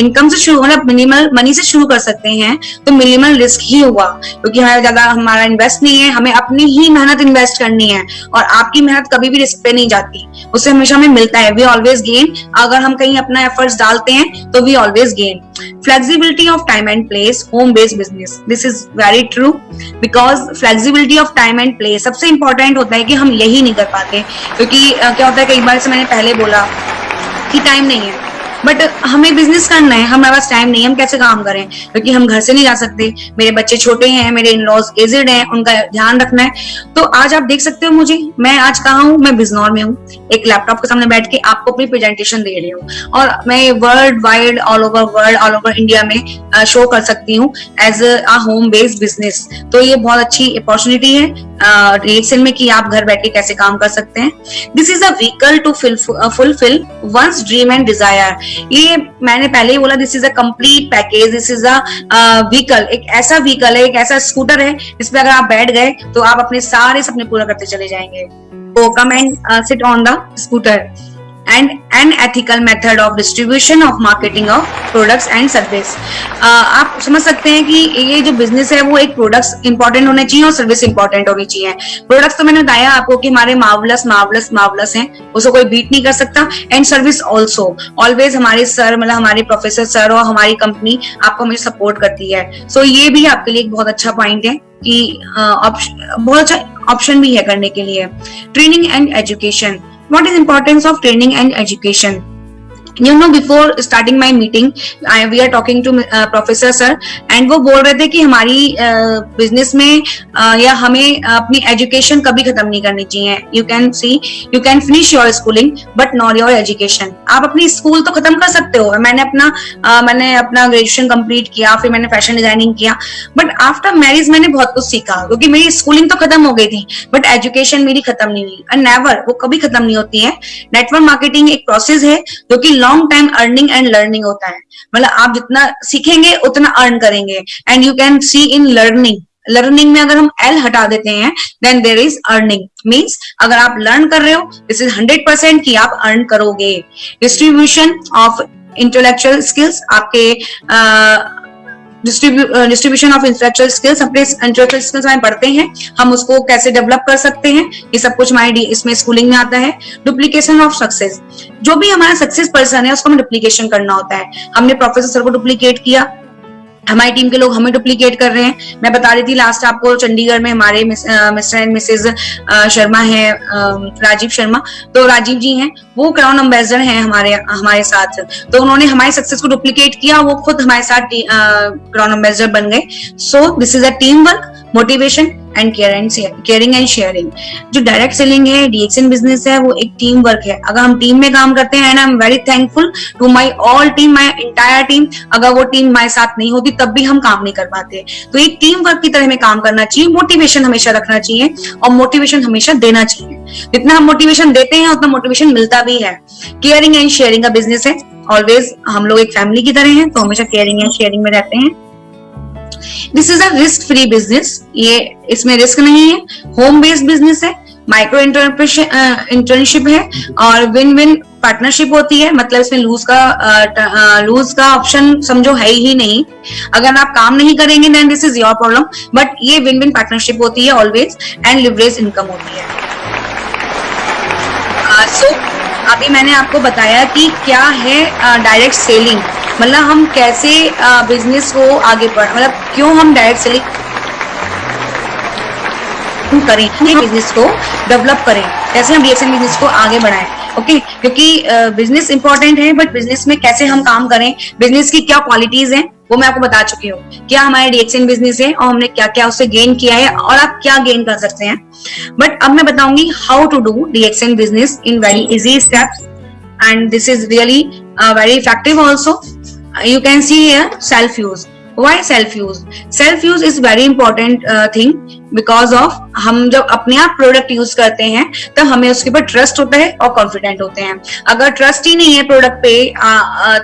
इनकम से शुरू, मतलब मिनिमल मनी से शुरू कर सकते हैं तो मिनिमल रिस्क ही हुआ, क्योंकि हमें ज्यादा हमारा इन्वेस्ट नहीं है, हमें अपनी ही मेहनत इन्वेस्ट करनी है, और आपकी मेहनत कभी भी रिस्क पे नहीं जाती, उससे हमेशा हमें मिलता है। We always gain. अगर हम कहीं अपना एफर्ट्स डालते हैं तो we always gain. Flexibility of time and place, home based business, this is very true, because flexibility of time and place सबसे इंपॉर्टेंट होता है कि हम यही नहीं कर पाते, क्योंकि क्या होता है, कई बार से मैंने पहले बोला कि टाइम नहीं है, बट हमें बिजनेस करना है, हमारे पास टाइम नहीं है, हम कैसे काम करें, क्योंकि हम घर से नहीं जा सकते, मेरे बच्चे छोटे हैं, मेरे इन-लॉज एजेड हैं, उनका ध्यान रखना है। तो आज आप देख सकते हो मुझे, मैं आज कहाँ हूँ, मैं बिजनौर में हूँ, एक लैपटॉप के सामने बैठ के आपको अपनी प्रेजेंटेशन दे रही हूँ, और मैं world wide all over India में शो कर सकती हूँ as a home based business. तो ये बहुत अच्छी अपॉर्चुनिटी है रिएक्शन में कि आप घर बैठ के कैसे काम कर सकते हैं। This is a vehicle to fulfil one's dream and desire. ये मैंने पहले ही बोला, this is a complete package, this is a vehicle, एक ऐसा व्हीकल है, एक ऐसा स्कूटर है जिसपे अगर आप बैठ गए तो आप अपने सारे सपने पूरा करते चले जाएंगे। तो come and sit on the scooter and an ethical method of distribution of marketing of products and service। आप समझ सकते हैं कि ये जो बिजनेस है वो एक प्रोडक्ट्स इंपॉर्टेंट होने चाहिए और सर्विस इंपॉर्टेंट होनी चाहिए। प्रोडक्ट्स तो मैंने बताया आपको कि हमारे मार्वलस हैं, उसको कोई बीट नहीं कर सकता, एंड सर्विस ऑल्सो ऑलवेज हमारे सर, मतलब हमारे प्रोफेसर सर और हमारी कंपनी आपको हमें सपोर्ट करती है। सो ये भी आपके लिए एक बहुत अच्छा पॉइंट है कि बहुत अच्छा ऑप्शन भी है करने के लिए। Training and education, what is importance of training and education? You know, before starting my meeting, we are talking to Professor sir, and वो बोल रहे थे कि हमारी बिजनेस में या हमें अपनी एजुकेशन कभी खत्म नहीं करनी चाहिए। You can finish your schooling, but not your education। आप अपनी स्कूल तो खत्म कर सकते हो। मैंने अपना ग्रेजुएशन कंप्लीट किया, फिर मैंने फैशन डिजाइनिंग किया, बट आफ्टर मैरिज मैंने बहुत कुछ सीखा, क्योंकि मेरी स्कूलिंग तो खत्म हो गई थी, बट एजुकेशन मेरी खत्म नहीं हुई, एंड नेवर, वो कभी खत्म नहीं होती है। नेटवर्क मार्केटिंग एक प्रोसेस है जो कि long time earning and learning होता है, मतलब आप जितना सीखेंगे उतना अर्न करेंगे। And you can see in learning में अगर हम एल हटा देते हैं then there is earning. Means अगर आप लर्न कर रहे हो, दिस इज 100% कि आप अर्न करोगे। डिस्ट्रीब्यूशन ऑफ इंटेलेक्चुअल स्किल्स, आपके डिस्ट्रीब्यूशन ऑफ इंटेलेक्चुअल स्किल्स, अपने इंटेलेक्चुअल स्किल्स हमें पढ़ते हैं, हम उसको कैसे डेवलप कर सकते हैं, ये सब कुछ हमारे इसमें स्कूलिंग में आता है। डुप्लीकेशन ऑफ सक्सेस, जो भी हमारा सक्सेस पर्सन है उसको हमें डुप्लीकेशन करना होता है। हमने प्रोफेसर सर को डुप्लीकेट किया, हमारी टीम के लोग हमें डुप्लीकेट कर रहे हैं। मैं बता रही थी लास्ट आपको, चंडीगढ़ में हमारे मिस्टर एंड मिसेज शर्मा है, राजीव शर्मा, तो राजीव जी हैं, वो क्राउन एम्बेसडर हैं हमारे साथ, तो उन्होंने हमारी सक्सेस को डुप्लीकेट किया, वो खुद हमारे साथ क्राउन एम्बेसडर बन गए। So this is a team work, motivation and caring and sharing. जो डायरेक्ट सेलिंग है, डीएक्सएन बिजनेस है, वो एक टीम वर्क है। अगर हम टीम में काम करते हैं, and I am very thankful to my all team, my entire team, अगर वो टीम हमारे साथ नहीं होती तब भी हम काम नहीं कर पाते। तो एक टीम वर्क की तरह हमें काम करना चाहिए, मोटिवेशन हमेशा रखना चाहिए और मोटिवेशन हमेशा देना चाहिए। जितना हम मोटिवेशन देते हैं उतना मोटिवेशन मिलता भी है। केयरिंग एंड शेयरिंग का बिजनेस है, ऑलवेज हम लोग एक फैमिली की तरह हैं, तो हमेशा केयरिंग एंड शेयरिंग में रहते हैं। This is a risk free business, ये इसमें रिस्क नहीं है, होम बेस्ड बिजनेस है, माइक्रो इंटर्नशिप है और विन विन पार्टनरशिप होती है। मतलब इसमें लूज का ऑप्शन समझो है ही नहीं। अगर आप काम नहीं करेंगे then this is your problem, but ये विन विन पार्टनरशिप होती है ऑलवेज, एंड लिवरेज इनकम होती है। सो अभी मैंने आपको बताया कि क्या है डायरेक्ट सेलिंग, मतलब हम कैसे बिजनेस को आगे बढ़, मतलब क्यों हम डायरेक्ट सेलिंग करें, बिजनेस को डेवलप करें, कैसे हम डीएक्सएन बिजनेस को आगे बढ़ाएं। ओके, क्योंकि बिजनेस इंपॉर्टेंट है, बट बिजनेस में कैसे हम काम करें, बिजनेस की क्या क्वालिटीज हैं वो मैं आपको बता चुकी हूँ। क्या हमारे डीएक्सएन बिजनेस है और हमने क्या क्या उससे गेन किया है और आप क्या गेन कर सकते हैं। बट अब मैं बताऊंगी how to do DXN business in very easy steps, and this is really very effective also. You can see here self use, why self use? Self use is very important thing because of हम जब अपने आप product use करते हैं तब हमें उसके ऊपर ट्रस्ट होता है और कॉन्फिडेंट होते हैं। अगर ट्रस्ट ही नहीं है प्रोडक्ट पे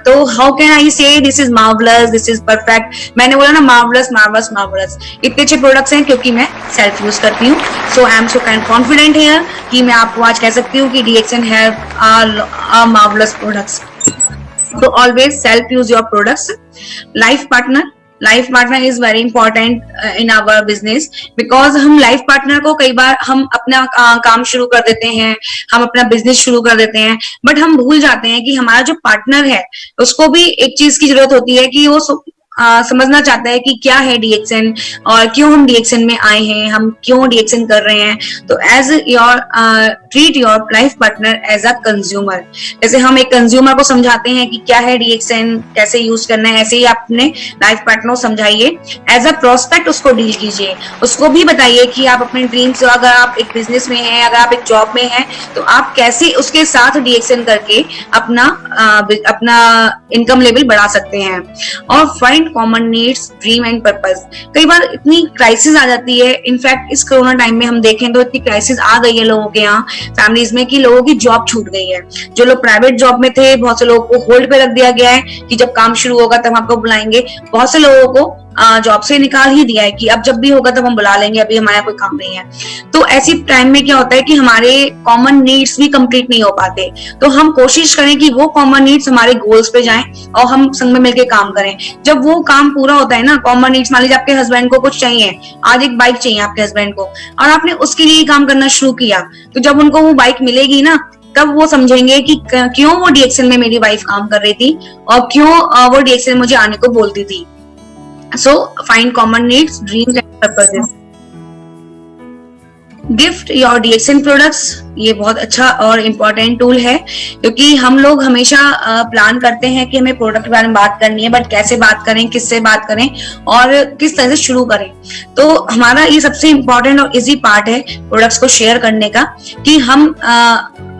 तो हाउ कैन आई से this is marvellous, this is perfect? मैंने बोला ना मार्वलस मार्वलस मार्वलस, इतने अच्छे प्रोडक्ट्स हैं क्योंकि मैं सेल्फ यूज करती हूँ। So I am so confident here कि मैं आपको आज कह सकती हूँ कि DXN have marvellous products. So always self use your products. Life partner is very important in our business because हम लाइफ पार्टनर को कई बार हम अपना काम शुरू कर देते हैं, हम अपना बिजनेस शुरू कर देते हैं, बट हम भूल जाते हैं कि हमारा जो पार्टनर है उसको भी एक चीज की जरूरत होती है कि वो समझना चाहता है कि क्या है DXN और क्यों हम DXN में आए हैं, हम क्यों DXN कर रहे हैं। तो as your treat your life partner as a consumer. जैसे हम एक कंज्यूमर को समझाते हैं कि क्या है DXN, कैसे यूज करना है, ऐसे ही आप अपने लाइफ पार्टनर को समझाइए। एज अ प्रोस्पेक्ट उसको डील कीजिए, उसको भी बताइए कि आप अपने ड्रीम्स, अगर आप एक बिजनेस में हैं, अगर आप एक जॉब में हैं, तो आप कैसे उसके साथ DXN करके अपना इनकम लेवल बढ़ा सकते हैं। और find common needs, dream and purpose. कई बार इतनी क्राइसिस आ जाती है, इनफैक्ट इस कोरोना टाइम में हम देखें तो इतनी क्राइसिस आ गई है लोगों के यहाँ फैमिलीज में कि लोगों की जॉब छूट गई है। जो लोग प्राइवेट जॉब में थे, बहुत से लोगों को होल्ड पे रख दिया गया है कि जब काम शुरू होगा तब आपको बुलाएंगे। बहुत से लोगों को जॉब से निकाल ही दिया है कि अब जब भी होगा तब हम बुला लेंगे, अभी हमारा कोई काम नहीं है। तो ऐसी टाइम में क्या होता है कि हमारे कॉमन नीड्स भी कंप्लीट नहीं हो पाते। तो हम कोशिश करें कि वो कॉमन नीड्स हमारे गोल्स पे जाएं और हम संग में मिलकर काम करें। जब वो काम पूरा होता है ना, कॉमन नीड्स, मान लीजिए आपके हस्बैंड को कुछ चाहिए, आज एक बाइक चाहिए आपके हस्बैंड को, और आपने उसके लिए काम करना शुरू किया, तो जब उनको वो बाइक मिलेगी ना, तब वो समझेंगे कि क्यों वो DXN में मेरी वाइफ काम कर रही थी और क्यों वो DXN में मुझे आने को बोलती थी। So find common needs, dreams and purposes. Gift your DXN products, ये बहुत अच्छा और इम्पोर्टेंट टूल है क्योंकि हम लोग हमेशा प्लान करते हैं कि हमें प्रोडक्ट के बारे में बात करनी है, बट कैसे बात करें, किससे बात करें और किस तरह से शुरू करें। तो हमारा ये सबसे इम्पोर्टेंट और इजी पार्ट है प्रोडक्ट्स को शेयर करने का कि हम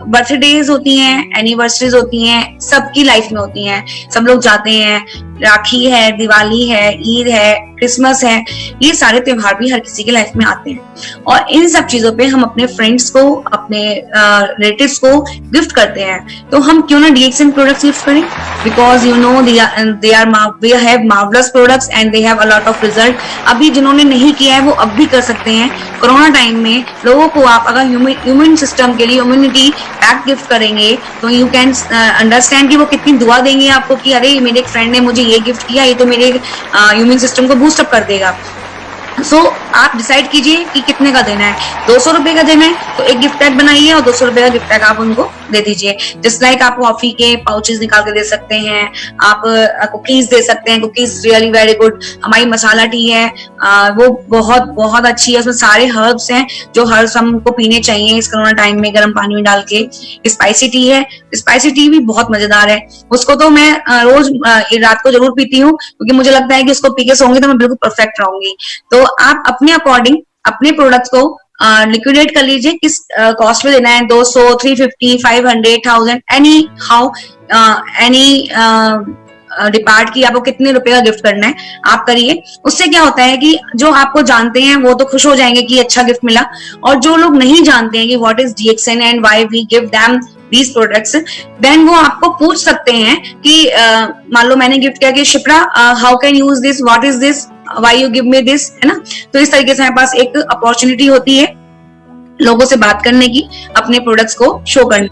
बर्थडेज होती हैं, एनिवर्सरीज होती हैं, सबकी लाइफ में होती हैं, सब लोग जाते हैं, राखी है, दिवाली है, ईद है, क्रिसमस है, ये सारे त्योहार भी हर किसी के लाइफ में आते हैं और इन सब चीजों पे हम अपने फ्रेंड्स को, अपने रिलेटिव्स को गिफ्ट करते हैं। तो हम क्यों ना DXN प्रोडक्ट्स गिफ्ट करें, because you know we have marvelous products and they have a lot of result। अभी जिन्होंने नहीं किया है वो अब भी कर सकते हैं। कोरोना टाइम में लोगों को आप अगर ह्यूमन सिस्टम के लिए इम्यूनिटी पैक गिफ्ट करेंगे तो यू कैन अंडरस्टैंड कि वो कितनी दुआ देंगे आपको कि अरे मेरे एक फ्रेंड ने मुझे ये गिफ्ट किया, ये तो मेरे इम्यून सिस्टम को बूस्ट अप कर देगा। सो आप डिसाइड कीजिए कि कितने का देना है। 200 रुपए का देना है तो एक गिफ्ट पैक बनाइए और 200 रुपए का गिफ्ट पैक आप उनको दे दीजिए। जस्ट लाइक आप कॉफी के पाउचेस निकाल के दे सकते हैं, आप कुकीज दे सकते हैं। Cookies really very good. हमारी मसाला टी है वो बहुत बहुत अच्छी है, उसमें सारे हर्ब्स हैं जो हर्ब्स हमको पीने चाहिए इस कोरोना टाइम में गर्म पानी में डाल के। स्पाइसी टी है, स्पाइसी टी भी बहुत मजेदार है, उसको तो मैं रोज रात को जरूर पीती हूँ क्योंकि मुझे लगता है कि उसको पी के सोऊंगी तो मैं बिल्कुल परफेक्ट रहूंगी। तो आप अपने अकॉर्डिंग अपने प्रोडक्ट्स को लिक्विडेट कर लीजिए, किस कॉस्ट में देना है, 200, 350, 500, 1000, एनी हाउ एनी डिपार्ट की आपको कितने रुपए का गिफ्ट करना है आप करिए। उससे क्या होता है कि जो आपको जानते हैं वो तो खुश हो जाएंगे कि अच्छा गिफ्ट मिला, और जो लोग नहीं जानते हैं कि what is DXN and why we give them these products, then वो आपको पूछ सकते हैं कि मान लो मैंने गिफ्ट किया कि Shipra how can use this, what is this, why you give me this, है ना। तो इस तरीके से हमारे पास एक अपॉर्चुनिटी होती है लोगों से बात करने की, अपने प्रोडक्ट्स को शो करने।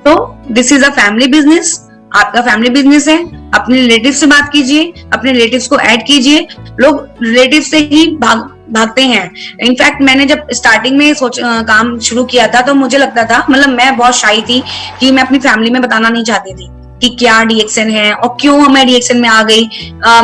तो this is a family business, आपका फैमिली बिजनेस है। अपने रिलेटिव से बात कीजिए, अपने रिलेटिव्स को ऐड कीजिए। लोग रिलेटिव से ही भागते हैं। इनफैक्ट मैंने जब स्टार्टिंग में काम शुरू किया था तो मुझे लगता था, मतलब मैं बहुत शाई थी कि मैं अपनी फैमिली में बताना नहीं चाहती थी कि क्या DXN है और क्यों मैं DXN में आ गई।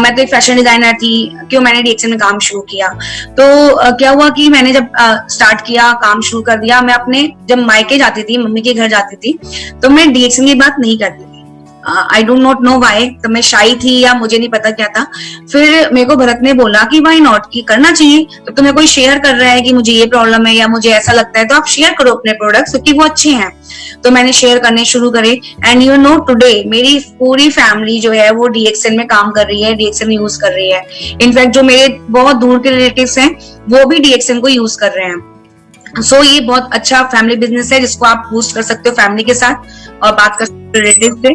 मैं तो एक फैशन डिजाइनर थी, क्यों मैंने DXN में काम शुरू किया। तो क्या हुआ कि मैंने जब स्टार्ट किया, काम शुरू कर दिया, मैं अपने जब मायके जाती थी, मम्मी के घर जाती थी, तो मैं DXN की बात नहीं करती थी। I don't not know why, तो मैं शाई थी या मुझे नहीं पता क्या था। फिर मेरे को भरत ने बोला कि व्हाई नॉट, कि करना चाहिए, तो तुम्हें कोई शेयर कर रहा है कि मुझे ये प्रॉब्लम है या मुझे ऐसा लगता है, तो आप शेयर करो अपने प्रोडक्ट्स क्योंकि वो अच्छे हैं। तो मैंने शेयर करने शुरू करे एंड यू नो टुडे मेरी पूरी फैमिली जो है वो DXN में काम कर रही है, DXN यूज कर रही है। इनफैक्ट जो मेरे बहुत दूर के रिलेटिव्स हैं वो भी DXN को यूज कर रहे हैं। सो ये बहुत अच्छा फैमिली बिजनेस है जिसको आप बूस्ट कर सकते हो फैमिली के साथ और बात कर सकते हो रिलेटिव से।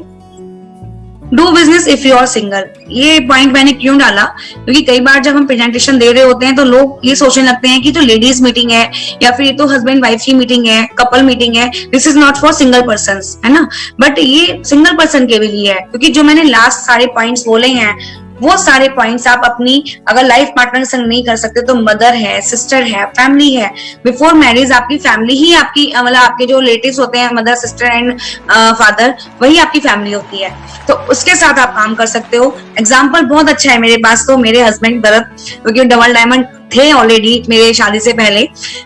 Do business if you are single, ये पॉइंट मैंने क्यों डाला क्योंकि कई बार जब हम प्रेजेंटेशन दे रहे होते हैं तो लोग ये सोचने लगते हैं कि तो लेडीज मीटिंग है या फिर ये तो हस्बैंड वाइफ की मीटिंग है, कपल मीटिंग है, this is not for single person, है ना। बट ये सिंगल पर्सन के भी लिए है क्योंकि जो मैंने लास्ट सारे पॉइंट्स बोले हैं वो सारे पॉइंट्स आप अपनी अगर लाइफ पार्टनर के संग नहीं कर सकते तो मदर है, सिस्टर है, फैमिली है। बिफोर मैरिज आपकी फैमिली ही आपकी मतलब आपके जो रिलेटिव्स होते हैं मदर, सिस्टर एंड फादर, वही आपकी फैमिली होती है। तो उसके साथ आप काम कर सकते हो। एग्जाम्पल बहुत अच्छा है मेरे पास, तो मेरे हस्बैंड भरत क्योंकि डबल डायमंड थे ऑलरेडी मेरे शादी से पहले,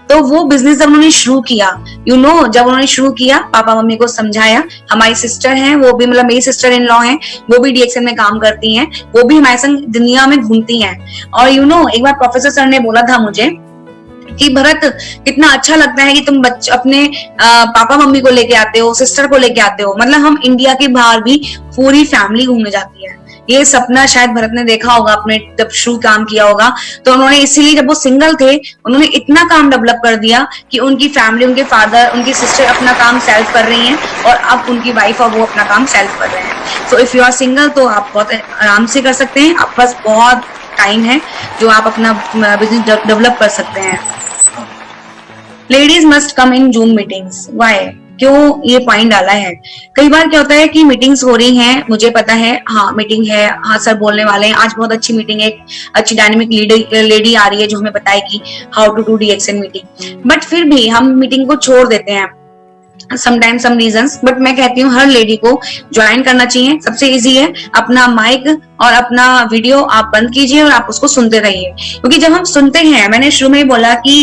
तो वो बिजनेस जब उन्होंने शुरू किया जब उन्होंने शुरू किया पापा मम्मी को समझाया। हमारी सिस्टर हैं, वो भी मतलब मेरी सिस्टर इन लॉ हैं, वो भी DXN में काम करती हैं, वो भी हमारे संग दुनिया में घूमती हैं। और एक बार प्रोफेसर सर ने बोला था मुझे कि भरत कितना अच्छा लगता है कि तुम अपने पापा मम्मी को लेके आते हो, सिस्टर को लेके आते हो, मतलब हम इंडिया के बाहर भी पूरी फैमिली घूमने जाती है। ये सपना शायद भरत ने देखा होगा अपने जब शुरू काम किया होगा, तो उन्होंने इसीलिए जब वो सिंगल थे उन्होंने इतना काम डेवलप कर दिया कि उनकी फैमिली, उनके फादर, उनकी सिस्टर अपना काम सेल्फ कर रही हैं और अब उनकी वाइफ और वो अपना काम सेल्फ कर रहे हैं। So if you are single तो आप बहुत आराम से कर सकते हैं, आपके पास बहुत टाइम है जो आप अपना बिजनेस डेवलप कर सकते हैं। Ladies must come in Zoom meetings, why, क्यों ये पॉइंट डाला है। कई बार क्या होता है कि मीटिंग्स हो रही हैं, मुझे पता है हाँ मीटिंग है, हाँ सर बोलने वाले हैं, आज बहुत अच्छी मीटिंग है, अच्छी डायनेमिक लेडी आ रही है जो हमें बताएगी how to do DXN meeting, but फिर भी हम मीटिंग को छोड़ देते हैं समटाइम्स सम रीजंस। बट मैं कहती हूँ हर लेडी को ज्वाइन करना चाहिए। सबसे इजी है, अपना माइक और अपना वीडियो आप बंद कीजिए और आप उसको सुनते रहिए, क्योंकि जब हम सुनते हैं, मैंने शुरू में ही बोला कि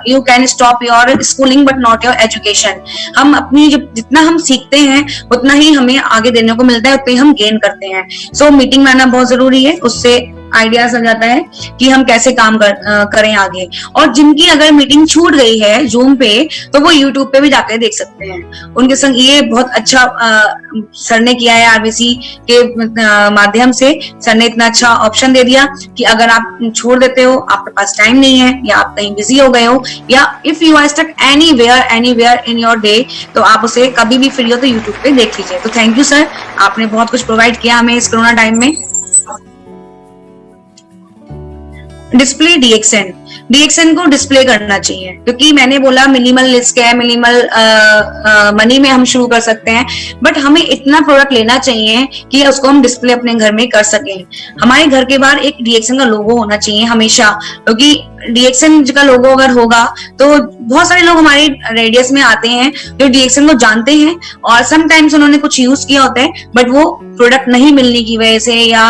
you can stop your schooling but not your education. हम अपनी जितना हम सीखते हैं उतना ही हमें आगे देने को मिलता है, उतना ही हम गेन करते हैं। सो मीटिंग में आना बहुत जरूरी है, उससे आइडिया समझ आता है कि हम कैसे काम करें आगे। और जिनकी अगर मीटिंग छूट गई है जूम पे तो वो यूट्यूब पे भी जाकर देख सकते हैं। उनके संग ये बहुत अच्छा सर ने किया है, RBC के माध्यम से सर ने इतना अच्छा ऑप्शन दे दिया कि अगर आप छोड़ देते हो, आपके पास टाइम नहीं है या आप कहीं बिजी हो गए हो या if you are stuck anywhere in your day, तो आप उसे कभी भी फ्री हो तो यूट्यूब पे देख लीजिए। तो थैंक यू सर, आपने बहुत कुछ प्रोवाइड किया हमें इस कोरोना टाइम में। डिस्प्ले DXN को डिस्प्ले करना चाहिए, क्योंकि मैंने बोला मिनिमल लिस्ट है, मिनिमल मनी में हम शुरू कर सकते हैं, बट हमें इतना प्रोडक्ट लेना चाहिए कि उसको हम डिस्प्ले अपने घर में कर सकें। हमारे घर के बाहर एक DXN का लोगो होना चाहिए हमेशा, क्योंकि DXN का लोगो अगर होगा तो बहुत सारे लोग हमारे रेडियस में आते हैं जो DXN को जानते हैं और समटाइम्स उन्होंने कुछ यूज किया होता है बट वो प्रोडक्ट नहीं मिलने की वजह से या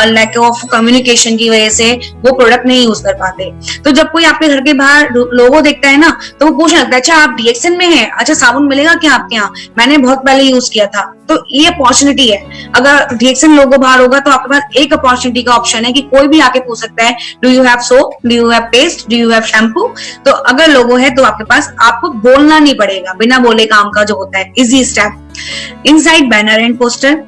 लैक ऑफ कम्युनिकेशन की वजह से वो प्रोडक्ट नहीं यूज कर पाते। तो जब कोई आपके घर के बाहर लोगो देखता है ना तो वो पूछने लगता है, अच्छा आप DXN में हैं, अच्छा साबुन मिलेगा क्या आपके यहाँ, मैंने बहुत पहले यूज किया था। तो ये अपॉर्चुनिटी है, अगर DXN लोगो बाहर होगा तो आपके पास एक अपॉर्चुनिटी का ऑप्शन है कि कोई भी आके पूछ सकता है, do you have soap, do you have paste, do you have shampoo. तो अगर लोगो है तो आपके पास, आपको बोलना नहीं पड़ेगा, बिना बोले काम का जो होता है, easy step. Inside banner and poster,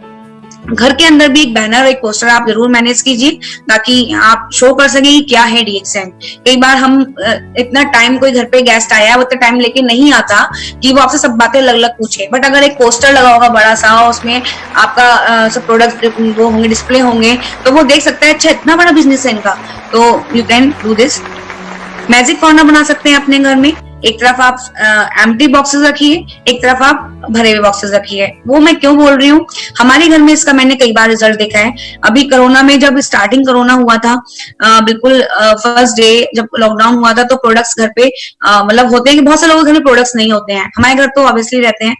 घर के अंदर भी एक बैनर और एक पोस्टर आप जरूर मैनेज कीजिए ताकि आप शो कर सके कि क्या है DXN। कई बार हम इतना टाइम, कोई घर पे गेस्ट आया है वो इतना टाइम लेके नहीं आता कि वो आपसे सब बातें अलग अलग पूछे, बट अगर एक पोस्टर लगा होगा बड़ा सा, उसमें आपका सब प्रोडक्ट वो होंगे, डिस्प्ले होंगे, तो वो देख सकता है अच्छा इतना बड़ा बिजनेस है इनका। तो you can do this. Magic corner बना सकते हैं अपने घर में, एक तरफ आप एम्प्टी बॉक्सेस रखिए, एक तरफ आप भरे हुए बॉक्सेस रखिए। वो मैं क्यों बोल रही हूँ, हमारे घर में इसका मैंने कई बार रिजल्ट देखा है। अभी कोरोना में जब स्टार्टिंग कोरोना हुआ था, बिल्कुल फर्स्ट डे जब लॉकडाउन हुआ था, तो प्रोडक्ट्स घर पे मतलब होते हैं कि बहुत से लोगों के घर में प्रोडक्ट्स नहीं होते हैं, हमारे घर तो ऑब्वियसली रहते हैं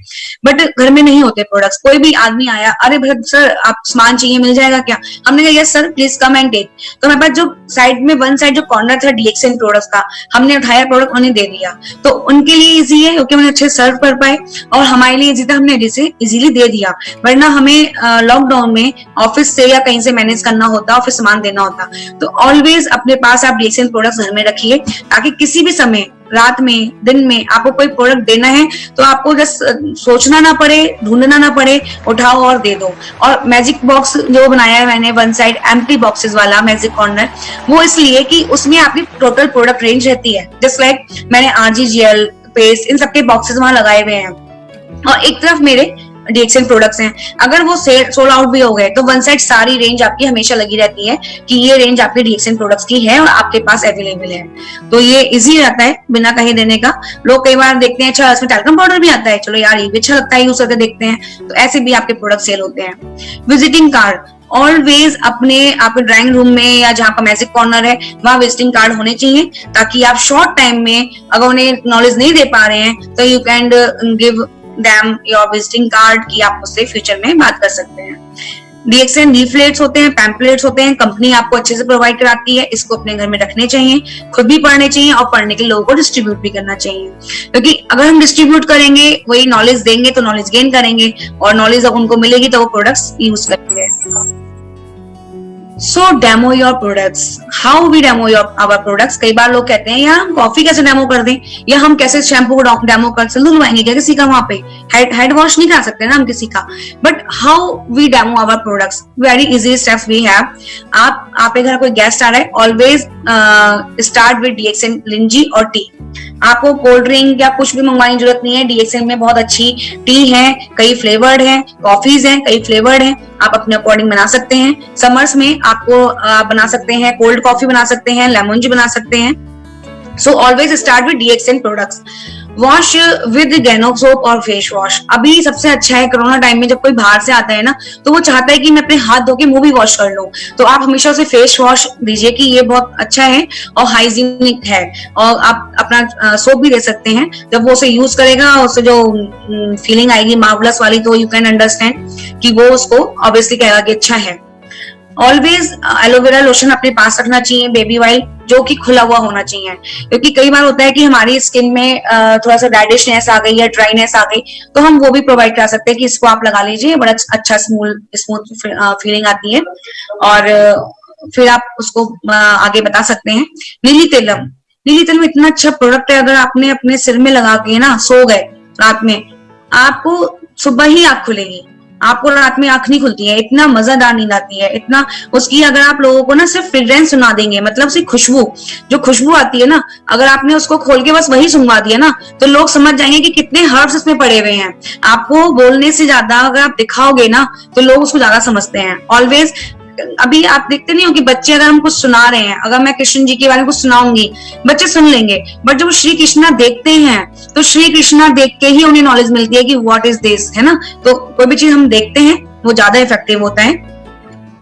बट घर में नहीं होते प्रोडक्ट्स। कोई भी आदमी आया, अरे भरत सर आप सामान चाहिए, मिल जाएगा क्या? हमने कहा yes sir please come and take. तो मेरे पास जो साइड में वन साइड जो कॉर्नर था DXN प्रोडक्ट्स का, हमने उठाया प्रोडक्ट उन्हें दे दिया। तो उनके लिए इजी है क्योंकि उन्हें अच्छे सर्व कर पाए, और हमारे लिए इजी था, हमने इसे इजीली दे दिया। वरना हमें लॉकडाउन में ऑफिस से या कहीं से मैनेज करना होता और फिर सामान देना होता। तो ऑलवेज अपने पास आप DXN प्रोडक्ट्स घर में रखिए, ताकि किसी भी समय, रात में, दिन में आपको कोई प्रोडक्ट देना है तो आपको जस्ट सोचना ना पड़े, ढूंढना ना पड़े, उठाओ और दे दो। और मैजिक बॉक्स जो बनाया है मैंने, वन साइड एम्प्टी बॉक्सेस वाला मैजिक कॉर्नर, वो इसलिए कि उसमें आपकी टोटल प्रोडक्ट रेंज रहती है। जस्ट लाइक मैंने RGGL, पेस्ट, इन सबके बॉक्सेस वहां लगाए हुए हैं, और एक तरफ मेरे DXN प्रोडक्ट्स हैं। अगर वो सोल्ड आउट भी हो गए तो वन साइड सारी रेंज आपकी हमेशा लगी रहती है कि ये रेंज आपके DXN प्रोडक्ट्स की है और आपके पास अवेलेबल है। तो ये इजी रहता है बिना कहीं देने का। लोग कई बार देखते हैं अच्छा इसमें टैल्कम पाउडर भी आता है, चलो यार ये भी अच्छा लगता है यूज करके देखते हैं, तो ऐसे भी आपके प्रोडक्ट सेल होते हैं। विजिटिंग कार्ड ऑलवेज अपने आपके ड्राइंग रूम में या जहाँ का मैजिक कॉर्नर है वहां विजिटिंग कार्ड होने चाहिए, ताकि आप शॉर्ट टाइम में अगर उन्हें नॉलेज नहीं दे पा रहे हैं तो you can give them your visiting card कि आप उससे फ्यूचर में बात कर सकते हैं। DXN लीफलेट्स होते हैं, पैम्पलेट्स होते हैं, कंपनी आपको अच्छे से प्रोवाइड कराती है। इसको अपने घर में रखने चाहिए, खुद भी पढ़ने चाहिए और पढ़ने के लोगों को डिस्ट्रीब्यूट भी करना चाहिए, क्योंकि अगर हम डिस्ट्रीब्यूट करेंगे, वही नॉलेज देंगे तो नॉलेज गेन करेंगे, और नॉलेज जब उनको मिलेगी तो वो प्रोडक्ट्स यूज करेंगे। So demo your products. How we demo our products? कई बार लोग कहते हैं यार हम कॉफी कैसे डेमो कर दें, या हम कैसे शैम्पू को डेमो कर धुलवाएंगे क्या किसी का, वहां पे हेड वॉश नहीं करा सकते ना हम किसी का। But how we demo our products, very easy steps we have. आपके घर कोई गेस्ट आ रहा है, always start with DXN Lingzhi और टी। आपको कोल्ड ड्रिंक या कुछ भी मंगवाने की जरूरत नहीं है। DXN में बहुत अच्छी टी है, कई फ्लेवर्ड है, कॉफीज हैं, कई फ्लेवर्ड हैं, आप अपने अकॉर्डिंग बना सकते हैं। समर्स में आपको बना सकते हैं, कोल्ड कॉफी बना सकते हैं, लेमन जी बना सकते हैं। So always start with DXN products. Wash with गैनो soap और फेस वॉश। अभी सबसे अच्छा है कोरोना टाइम में, जब कोई बाहर से आता है ना तो वो चाहता है कि मैं अपने हाथ धो के मुंह भी वॉश कर लूं, तो आप हमेशा उसे फेस वॉश दीजिए कि ये बहुत अच्छा है और हाइजीनिक है। और आप अपना सोप भी दे सकते हैं। जब वो उसे यूज करेगा, उसे जो फीलिंग आएगी मार्वलस वाली, तो यू कैन अंडरस्टैंड कि वो उसको ऑब्वियसली कहेगा कि अच्छा है। ऑलवेज एलोवेरा लोशन अपने पास रखना चाहिए, बेबी ऑयल, जो कि खुला हुआ होना चाहिए, क्योंकि कई बार होता है कि हमारी स्किन में थोड़ा सा रेडिशनेस आ गई या ड्राइनेस आ गई, तो हम वो भी प्रोवाइड करा सकते हैं कि इसको आप लगा लीजिए, बड़ा अच्छा स्मूथ फीलिंग आती है, और फिर आप उसको आगे बता सकते हैं। नीली तिलम इतना अच्छा प्रोडक्ट है, अगर आपने अपने सिर में लगा के ना सो गए रात में, आपको सुबह ही आंख खुलेगी, आपको रात में आंख नहीं खुलती है, इतना मजेदार नींद आती है। इतना उसकी अगर आप लोगों को ना सिर्फ फ्रेग्रेंस सुना देंगे, मतलब उसकी खुशबू, जो खुशबू आती है ना, अगर आपने उसको खोल के बस वही सुनवा दिया ना, तो लोग समझ जाएंगे कि कितने हर्ब्स इसमें पड़े हुए हैं। आपको बोलने से ज्यादा अगर आप दिखाओगे ना तो लोग उसको ज्यादा समझते हैं। ऑलवेज अभी आप देखते नहीं हो कि बच्चे अगर हम कुछ सुना रहे हैं, अगर मैं कृष्ण जी के बारे में कुछ सुनाऊंगी, बच्चे सुन लेंगे, बट जब वो श्री कृष्णा देखते हैं तो श्री कृष्णा देख के ही उन्हें नॉलेज मिलती है कि व्हाट इज दिस, है ना। तो कोई भी चीज हम देखते हैं वो ज्यादा इफेक्टिव होता है।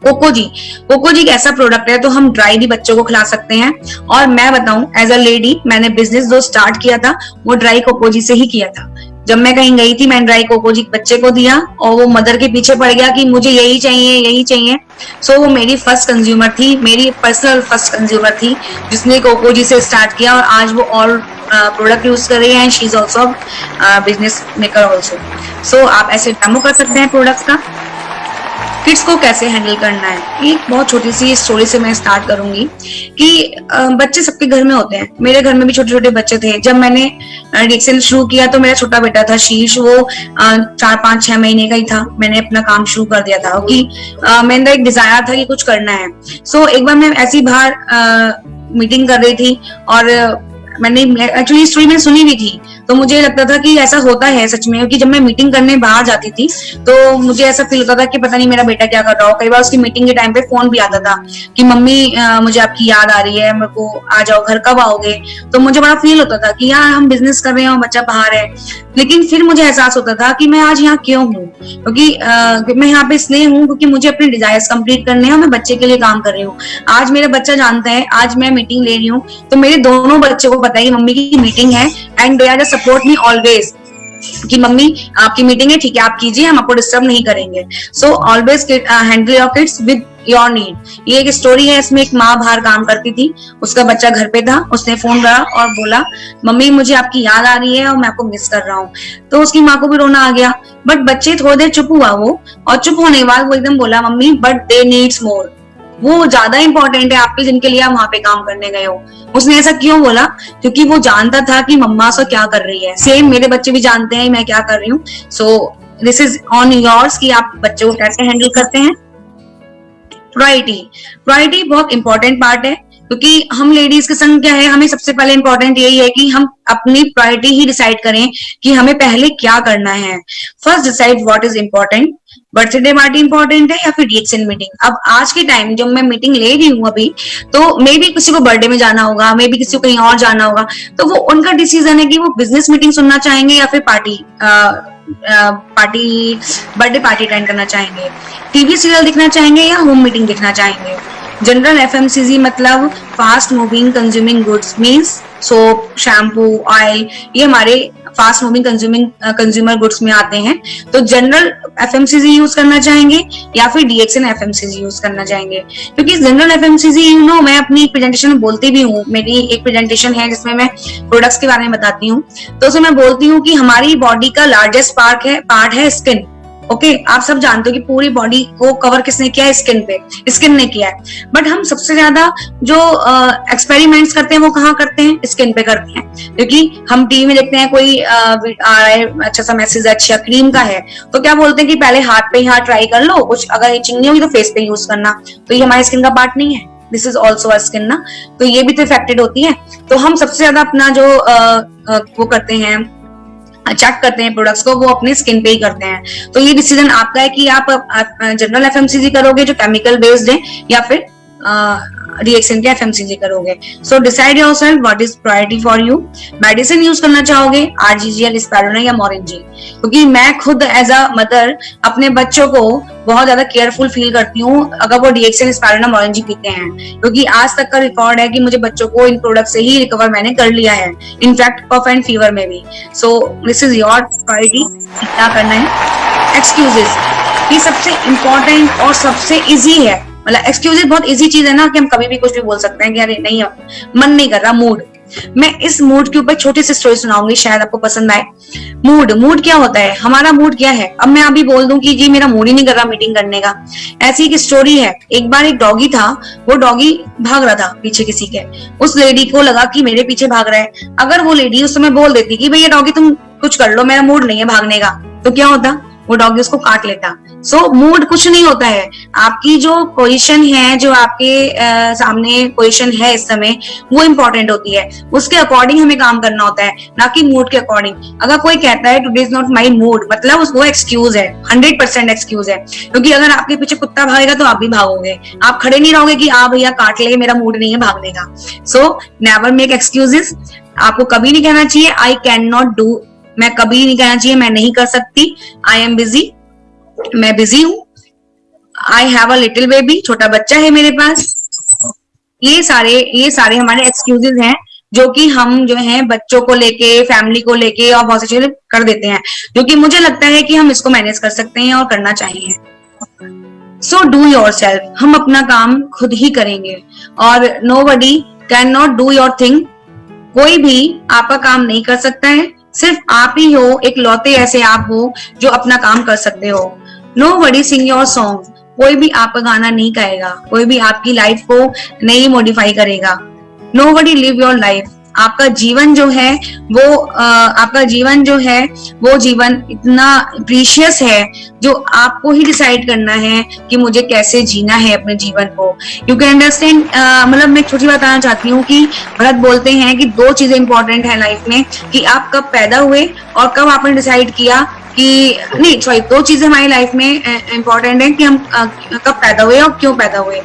कोको जी एक ऐसा प्रोडक्ट है, तो हम ड्राई भी बच्चों को खिला सकते हैं। और मैं बताऊं, एज अ लेडी, मैंने बिजनेस जो स्टार्ट किया था वो ड्राई कोको जी से ही किया था। जब मैं कहीं गई थी, मैंने ड्राई कोको जी बच्चे को दिया और वो मदर के पीछे पड़ गया कि मुझे यही चाहिए। सो वो मेरी फर्स्ट कंज्यूमर थी, मेरी पर्सनल फर्स्ट कंज्यूमर थी, जिसने कोको जी से स्टार्ट किया, और आज वो ऑल प्रोडक्ट यूज कर रही है। She is also business maker also. So आप ऐसे डेमो कर सकते हैं प्रोडक्ट्स का। किड्स को कैसे हैंडल करना है, एक बहुत छोटी सी स्टोरी से मैं स्टार्ट करूंगी कि बच्चे सबके घर में होते हैं। मेरे घर में भी छोटे छोटे बच्चे थे। जब मैंने DXN शुरू किया तो मेरा छोटा बेटा था शीश, वो 4-5-6 महीने का ही था। मैंने अपना काम शुरू कर दिया था क्योंकि मेरा एक डिजायर था कि कुछ करना है। सो एक बार मैं ऐसी बाहर मीटिंग कर रही थी, और मैंने एक्चुअली स्टोरी में सुनी भी थी, तो मुझे लगता था कि ऐसा होता है सच में, कि जब मैं मीटिंग करने बाहर जाती थी तो मुझे ऐसा फील होता था कि पता नहीं मेरा बेटा क्या कर रहा हो। कई बार उसकी मीटिंग के टाइम पे फोन भी आता था कि मम्मी मुझे आपकी याद आ रही है, मेरे को आ जाओ, घर कब आओगे। तो मुझे बड़ा फील होता था कि यार हम बिजनेस कर रहे हैं और बच्चा बाहर है। लेकिन फिर मुझे एहसास होता था कि मैं आज यहाँ क्यों हूँ, क्योंकि मैं यहाँ पे इसलिए हूँ क्योंकि मुझे अपने डिजायर्स कंप्लीट करने हैं और मैं बच्चे के लिए काम कर रही हूँ। आज मेरा बच्चा जानता है, आज मैं मीटिंग ले रही हूँ तो मेरे दोनों बच्चों को पता है मम्मी की मीटिंग है, and they are just support me always कि मम्मी आपकी मीटिंग है, ठीक है आप कीजिए, हम आपको डिस्टर्ब नहीं करेंगे। So always handle your kids with your need. ये एक स्टोरी है, इसमें एक माँ बाहर काम करती थी, उसका बच्चा घर पे था, उसने फोन करा और बोला मम्मी मुझे आपकी याद आ रही है और मैं आपको मिस कर रहा हूँ। तो उसकी माँ को भी रोना आ गया, बट बच्चे थोड़ी देर चुप हुआ वो, और चुप होने के बाद वो एकदम बोला mummy but they needs more, वो ज्यादा इंपॉर्टेंट है आपके जिनके लिए आप वहां पे काम करने गए हो। उसने ऐसा क्यों बोला? क्योंकि वो जानता था कि मम्मा सो क्या कर रही है। सेम मेरे बच्चे भी जानते हैं मैं क्या कर रही हूँ। So this is on yours कि आप बच्चों को कैसे हैंडल करते हैं। प्रायोरिटी बहुत इंपॉर्टेंट पार्ट है, क्योंकि हम लेडीज के संग क्या है, हमें सबसे पहले इंपॉर्टेंट यही है कि हम अपनी प्रायोरिटी ही डिसाइड करें कि हमें पहले क्या करना है। First decide what is important, birthday party important है या फिर डीएक्सएन मीटिंग। अब आज के टाइम जब मैं मीटिंग ले रही हूँ अभी, तो मे बी किसी को बर्थडे में जाना होगा, मे बी किसी को कहीं और जाना होगा, तो वो उनका डिसीजन है कि वो बिजनेस मीटिंग सुनना चाहेंगे या फिर बर्थडे पार्टी अटेंड करना चाहेंगे, टीवी सीरियल देखना चाहेंगे या होम मीटिंग देखना चाहेंगे। जनरल एफएमसीजी मतलब fast moving consuming goods, means soap, shampoo, oil, ये हमारे फास्ट मूविंग कंज्यूमर गुड्स में आते हैं। तो जनरल एफएमसीजी यूज करना चाहेंगे या फिर डीएक्सएन एफएमसीजी यूज करना चाहेंगे। क्योंकि जनरल एफएमसीजी मैं अपनी प्रेजेंटेशन में बोलती भी हूँ, मेरी एक प्रेजेंटेशन है जिसमें मैं प्रोडक्ट्स के बारे में बताती हूँ, तो उसमें मैं बोलती हूँ कि हमारी बॉडी का लार्जेस्ट पार्ट है स्किन। ओके, आप सब जानते हो कि पूरी बॉडी को कवर किसने किया है? स्किन ने किया है। बट हम सबसे ज्यादा जो एक्सपेरिमेंट्स करते हैं वो कहाँ करते हैं? स्किन पे करते हैं। क्योंकि हम टीवी में देखते हैं कोई अच्छा सा मैसेज अच्छा क्रीम का है, तो क्या बोलते हैं कि पहले हाथ पे ही हाथ ट्राई कर लो, कुछ अगर इचिंग नहीं होगी तो फेस पे यूज करना। तो ये हमारे स्किन का पार्ट नहीं है, this is also a skin ना, तो ये भी तो इफेक्टेड होती है। तो हम सबसे ज्यादा अपना जो वो करते हैं, चेक करते हैं प्रोडक्ट्स को, वो अपने स्किन पे ही करते हैं। तो ये डिसीजन आपका है कि आप जनरल एफएमसीजी करोगे जो केमिकल बेस्ड है या फिर डीएक्सएन के एफएमसीजी करोगे। So decide yourself what is priority for you. Medicine use करना चाहोगे आरजीजीएल, स्पाइरुलिना या मोरिनजी? क्योंकि मैं खुद एज अ मदर अपने बच्चों को बहुत ज्यादा केयरफुल फील करती हूँ अगर वो डीएक्सएन, स्पाइरुलिना, मोरिनजी पीते हैं, क्योंकि आज तक का रिकॉर्ड है कि मुझे बच्चों को इन प्रोडक्ट से ही रिकवर मैंने कर लिया है, इनफैक्ट कफ एंड फीवर में भी। So this is your priority, क्या करना है। एक्सक्यूजेस, ये सबसे इंपॉर्टेंट और सबसे इजी है। मतलब एक्सक्यूजेस बहुत इजी चीज है ना, कि हम कभी भी कुछ भी बोल सकते हैं कि अरे नहीं मन नहीं कर रहा, मूड। मैं इस मूड के ऊपर छोटी सी स्टोरी सुनाऊंगी, शायद आपको पसंद आए। मूड क्या होता है? हमारा मूड क्या है? अब मैं अभी बोल दूं कि जी मेरा मूड ही नहीं कर रहा मीटिंग करने का। ऐसी एक स्टोरी है, एक बार एक डॉगी था, वो डॉगी भाग रहा था पीछे किसी के। उस लेडी को लगा कि मेरे पीछे भाग रहा है। अगर वो लेडी उस समय बोल देती कि भैया डॉगी तुम कुछ कर लो, मेरा मूड नहीं है भागने का, तो क्या होता? वो डॉगी उसको काट लेता। सो मूड कुछ नहीं होता है, आपकी जो पोजीशन है, जो आपके सामने पोजीशन है इस समय, वो इंपॉर्टेंट होती है। उसके अकॉर्डिंग हमें काम करना होता है, ना कि मूड के अकॉर्डिंग। अगर कोई कहता है today is not my mood, मतलब उसको एक्सक्यूज है, 100% एक्सक्यूज है। क्योंकि अगर आपके पीछे कुत्ता भागेगा तो आप भी भागोगे, आप खड़े नहीं रहोगे कि आप भैया काट ले, मेरा मूड नहीं है भागने का। So never make excuses. आपको कभी नहीं कहना चाहिए आई कैन नॉट डू, मैं कभी नहीं कहना चाहिए मैं नहीं कर सकती। आई एम बिजी, मैं बिजी हूं। I have a little baby, छोटा बच्चा है मेरे पास। ये सारे हमारे एक्सक्यूजेस हैं जो कि हम जो है बच्चों को लेके, फैमिली को लेके और बहुत सी चीजें कर देते हैं, जो कि मुझे लगता है कि हम इसको मैनेज कर सकते हैं और करना चाहिए। सो डू योरसेल्फ, हम अपना काम खुद ही करेंगे और nobody can not do your thing. कोई भी आपका काम नहीं कर सकता है, सिर्फ आप ही हो, एक लौते ऐसे आप हो जो अपना काम कर सकते हो। नोबडी सिंग योर सॉन्ग, कोई भी आपका गाना नहीं गाएगा, कोई भी आपकी लाइफ को नहीं मॉडिफाई करेगा। नोबडी लिव योर लाइफ, आपका जीवन जो है वो जीवन इतना प्रीशियस है जो आपको ही डिसाइड करना है कि मुझे कैसे जीना है अपने जीवन को। You can understand. मतलब मैं छोटी बात बताना चाहती हूँ कि भरत बोलते हैं कि 2 चीजें इंपॉर्टेंट है लाइफ में, कि आप कब पैदा हुए और कब आपने डिसाइड किया कि नहीं, सॉरी, 2 चीजें हमारी लाइफ में इंपॉर्टेंट है कि हम कब पैदा हुए और क्यों पैदा हुए।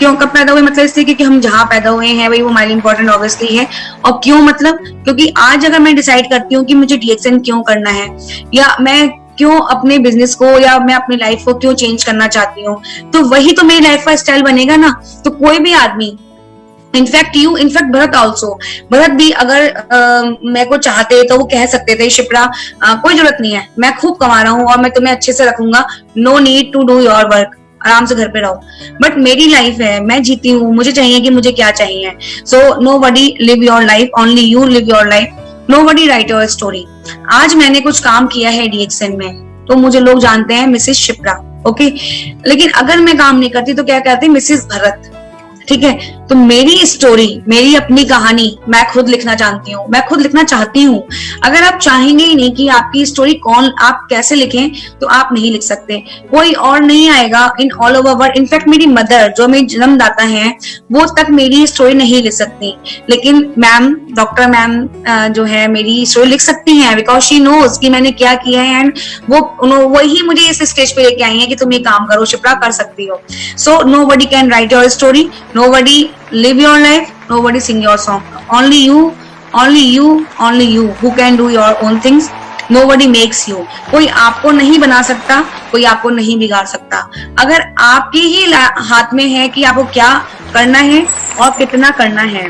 कब पैदा हुए मतलब इससे कि हम जहाँ पैदा हुए हैं वही वो हमारे इंपॉर्टेंट ऑब्वियसली है। और क्यों मतलब, क्योंकि आज अगर मैं डिसाइड करती हूँ कि मुझे डीएक्सएन क्यों करना है, या मैं क्यों अपने बिजनेस को या मैं अपनी लाइफ को क्यों चेंज करना चाहती हूँ, तो वही तो मेरी लाइफ का स्टाइल बनेगा ना। तो कोई भी आदमी, इनफैक्ट भरत ऑल्सो, भरत भी अगर मेरे को चाहते तो वो कह सकते थे शिप्रा कोई जरूरत नहीं है, मैं खूब कमा रहा हूँ और मैं तुम्हें अच्छे से रखूंगा, no need to do your work. आराम से घर पे रहो, बट मेरी लाइफ है, मैं जीती हूँ, मुझे चाहिए कि मुझे क्या चाहिए। So nobody live your life, only you live your life, nobody write your story. आज मैंने कुछ काम किया है DXN में, तो मुझे लोग जानते हैं मिसेस शिप्रा, ओके। लेकिन अगर मैं काम नहीं करती तो क्या कहते हैं, मिसेस भरत, ठीक है। तो मेरी स्टोरी, मेरी अपनी कहानी मैं खुद लिखना जानती हूँ, मैं खुद लिखना चाहती हूँ। अगर आप चाहेंगे ही नहीं कि आपकी स्टोरी कौन, आप कैसे लिखें, तो आप नहीं लिख सकते, कोई और नहीं आएगा in all over world. In fact मेरी मदर जो मेरी जन्मदाता हैं, वो तक मेरी स्टोरी नहीं लिख सकती, लेकिन मैम, डॉक्टर मैम जो है मेरी स्टोरी लिख सकती हैं, बिकॉज शी नोज कि मैंने क्या किया है, एंड वही मुझे इस स्टेज पे लेके आई है कि तुम ये काम करो शिप्रा, कर सकती हो। So nobody can write your story, nobody live your life, nobody sing your song, only you, only you, only you who can do your own things, nobody makes you। कोई आपको नहीं बना सकता, कोई आपको नहीं बिगाड़ सकता। अगर आपके ही हाथ में है कि आपको क्या करना है और कितना करना है।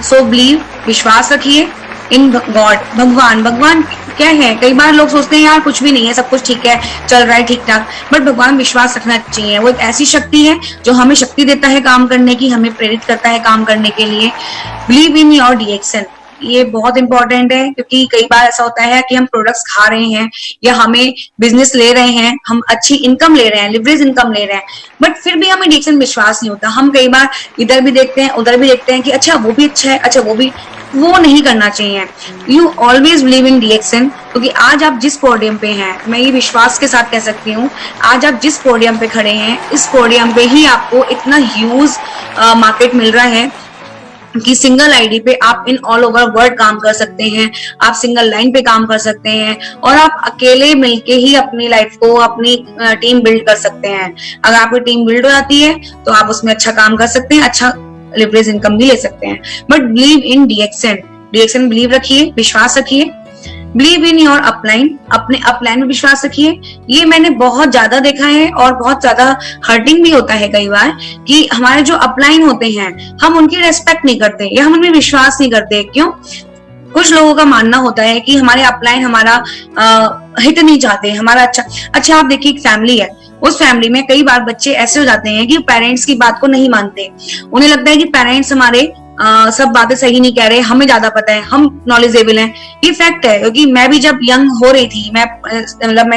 सो बिलीव, विश्वास रखिए इन गॉड, भगवान क्या है। कई बार लोग सोचते हैं यार कुछ भी नहीं है, सब कुछ ठीक है, चल रहा है ठीक ठाक, बट भगवान विश्वास रखना चाहिए। वो एक ऐसी शक्ति है जो हमें शक्ति देता है काम करने की, हमें प्रेरित करता है काम करने के लिए। बिलीव इन योर DXN, ये बहुत इंपॉर्टेंट है, क्योंकि कई बार ऐसा होता है कि हम प्रोडक्ट्स खा रहे हैं या हमें बिजनेस ले रहे हैं, हम अच्छी इनकम ले रहे हैं, लिवरेज इनकम ले रहे हैं, बट फिर भी हमें DXN विश्वास नहीं होता। हम कई बार इधर भी देखते हैं, उधर भी देखते हैं कि अच्छा वो भी अच्छा है, अच्छा वो नहीं करना चाहिए। You always believe in DXN, क्योंकि आज आप जिस पोडियम पे हैं, मैं ये विश्वास के साथ कह सकती हूँ, आज आप जिस पोडियम पे खड़े हैं, इस पोडियम पे ही आपको इतना ह्यूज मार्केट मिल रहा है कि सिंगल आईडी पे आप इन ऑल ओवर वर्ल्ड काम कर सकते हैं, आप सिंगल लाइन पे काम कर सकते हैं, और आप अकेले मिलके ही अपनी लाइफ को, अपनी टीम बिल्ड कर सकते हैं। अगर आपकी टीम बिल्ड हो जाती है तो आप उसमें अच्छा काम कर सकते हैं, अच्छा लिवरेज इनकम भी ले सकते हैं। But believe in DXN believe रखिए, विश्वास रखिए। बिलीव इन योर अपलाइन, अपने अपलाइन में विश्वास रखिए। ये मैंने बहुत ज्यादा देखा है और बहुत ज्यादा हर्टिंग भी होता है कई बार कि हमारे जो अपलाइन होते हैं, हम उनकी रेस्पेक्ट नहीं करते या हम उनमें विश्वास नहीं करते। क्यों? कुछ लोगों का मानना होता है कि हमारे अपलाइन हमारा हित नहीं चाहते, हमारा अच्छा आप देखिए, एक फैमिली है, उस फैमिली में कई बार बच्चे ऐसे हो जाते हैं कि पेरेंट्स की बात को नहीं मानते। उन्हें लगता है कि पेरेंट्स हमारे सब बातें सही नहीं कह रहे, हमें ज्यादा पता है, हम नॉलेजेबल हैं। ये फैक्ट है, क्योंकि मैं भी जब यंग हो रही थी, मैं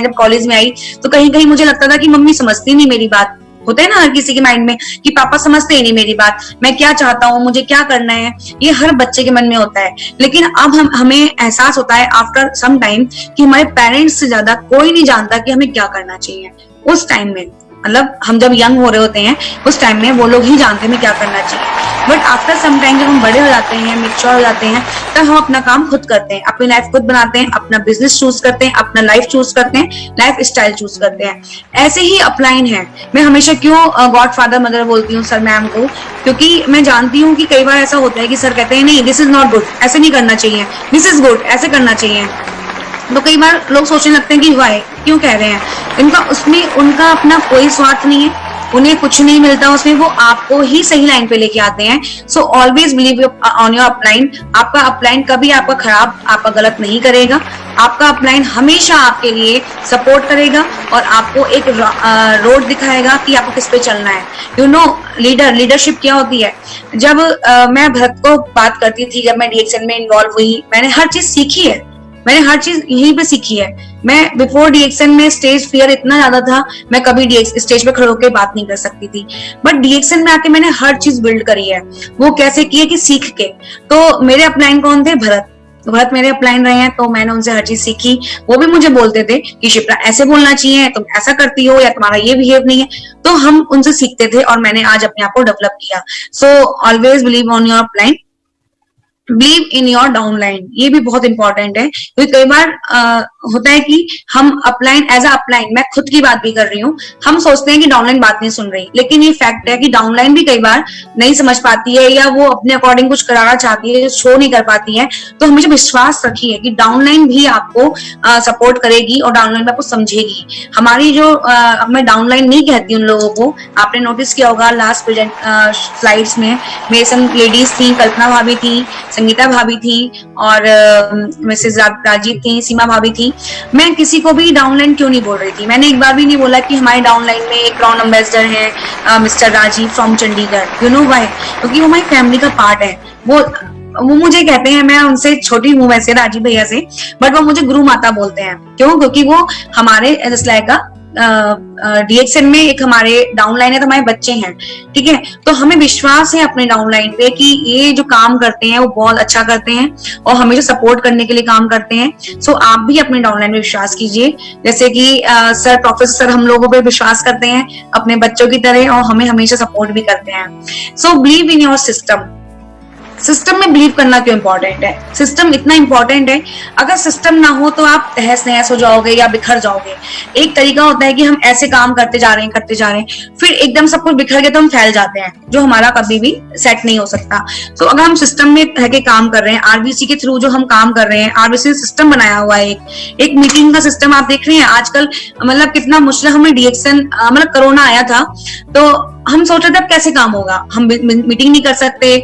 जब कॉलेज में आई तो कहीं कहीं मुझे लगता था कि मम्मी समझती नहीं मेरी बात। होता है ना हर किसी के माइंड में कि पापा समझते ही नहीं मेरी बात, मैं क्या चाहता हूँ, मुझे क्या करना है, ये हर बच्चे के मन में होता है। लेकिन अब हमें एहसास होता है आफ्टर सम टाइम कि हमारे पेरेंट्स से ज्यादा कोई नहीं जानता कि हमें क्या करना चाहिए। उस टाइम में, मतलब हम जब यंग हो रहे होते हैं उस टाइम में वो लोग ही जानते हैं क्या करना चाहिए। बट आफ्टर सम टाइम जब हम बड़े हो जाते हैं, मैच्योर हो जाते हैं, तब हम अपना काम खुद करते हैं, अपनी लाइफ खुद बनाते हैं, अपना बिजनेस चूज करते हैं, अपना लाइफ चूज करते हैं, लाइफ स्टाइल चूज करते हैं। ऐसे ही अपलाइन है। मैं हमेशा क्यों गॉड फादर मदर बोलती हूँ सर मैम को, क्योंकि मैं जानती हूँ कि कई बार ऐसा होता है कि सर कहते हैं नहीं दिस इज नॉट गुड, ऐसे नहीं करना चाहिए, दिस इज गुड, ऐसे करना चाहिए। तो कई बार लोग सोचने लगते हैं कि वाई, क्यों कह रहे हैं, उसमें उनका अपना कोई स्वार्थ नहीं है, उन्हें कुछ नहीं मिलता उसमें, वो आपको ही सही लाइन पे लेके आते हैं। So always believe on your upline. आपका अपलाइन कभी आपका खराब, आपका गलत नहीं करेगा। आपका अपलाइन हमेशा आपके लिए सपोर्ट करेगा और आपको एक रोड दिखाएगा कि आपको किस पे चलना है। यू नो, लीडरशिप क्या होती है। जब मैं भरत को बात करती थी, जब मैं DXN में इन्वॉल्व हुई, मैंने हर चीज सीखी है, मैंने हर चीज यहीं पे सीखी है। मैं बिफोर DXN में स्टेज फियर इतना ज्यादा था, मैं कभी स्टेज पे खड़े होकर बात नहीं कर सकती थी, बट DXN में आके मैंने हर चीज बिल्ड करी है। वो कैसे की है कि सीख के। तो मेरे अपलाइन कौन थे? भरत मेरे अपलाइन रहे हैं, तो मैंने उनसे हर चीज सीखी। वो भी मुझे बोलते थे कि शिप्रा ऐसे बोलना चाहिए, तुम ऐसा करती हो, या तुम्हारा ये बिहेव नहीं है। तो हम उनसे सीखते थे और मैंने आज अपने आप को डेवलप किया। So always believe on your upline, believe in your downline. ये भी बहुत इंपॉर्टेंट है, क्योंकि कई बार होता है कि हम अपलाइन, एज अ अपलाइन, मैं खुद की बात भी कर रही हूँ, हम सोचते हैं कि डाउनलाइन बात नहीं सुन रही, लेकिन ये फैक्ट है कि डाउनलाइन भी कई बार नहीं समझ पाती है, या वो अपने अकॉर्डिंग कुछ कराना चाहती है, शो नहीं कर पाती है। तो हमेशा विश्वास रखिए कि डाउनलाइन भी आपको सपोर्ट करेगी और डाउनलाइन भी आपको समझेगी। हमारी जो मैं डाउनलाइन नहीं कहती उन लोगों को, आपने नोटिस किया होगा लास्ट प्रेजेंट स्लाइड्स में मेरे संग लेडीज थी, कल्पना भाभी थी, संगीता भाभी थी और मिसेज राजीव थी, सीमा भाभी थी, मैं किसी को भी डाउनलाइन क्यों नहीं बोल रही थी। मैंने एक बार भी नहीं बोला कि हमारे डाउनलाइन में एक ब्राउन एम्बेसडर है mister Rajiv from Chandigarh. You know why? क्योंकि वो हमारी फैमिली का पार्ट है। वो मुझे कहते हैं, मैं उनसे छोटी हूँ वैसे राजीव भैया से, बट वो मुझे गुरु माता बोलते हैं। क्यों? क्योंकि वो हमारे का डीएक्सएन में एक हमारे डाउनलाइन है, तो हमारे बच्चे हैं, ठीक है। तो हमें विश्वास है अपने डाउनलाइन पे कि ये जो काम करते हैं वो बहुत अच्छा करते हैं और हमेशा सपोर्ट करने के लिए काम करते हैं। सो आप भी अपने डाउनलाइन पे विश्वास कीजिए, जैसे कि सर प्रोफेसर हम लोगों पे विश्वास करते हैं अपने बच्चों की तरह और हमें हमेशा सपोर्ट भी करते हैं। So believe in your system. System में बिलीव करना क्यों इंपॉर्टेंट है? सिस्टम इतना इंपॉर्टेंट है, अगर सिस्टम ना हो तो आप तहस नहस हो जाओगे या बिखर जाओगे। एक तरीका होता है कि हम ऐसे काम करते जा रहे हैं, फिर एकदम सब कुछ बिखर गया तो हम फैल जाते हैं, जो हमारा कभी भी सेट नहीं हो सकता। तो अगर हम सिस्टम में रह के काम कर रहे हैं, आरबीसी के थ्रू जो हम काम कर रहे हैं, आरबीसी ने सिस्टम बनाया हुआ है, एक मीटिंग का सिस्टम आप देख रहे हैं आजकल, मतलब कितना मुश्किल। हमें डीएक्सएन मतलब कोरोना आया था तो हम सोच रहे थे अब कैसे काम होगा, हम मीटिंग नहीं कर सकते।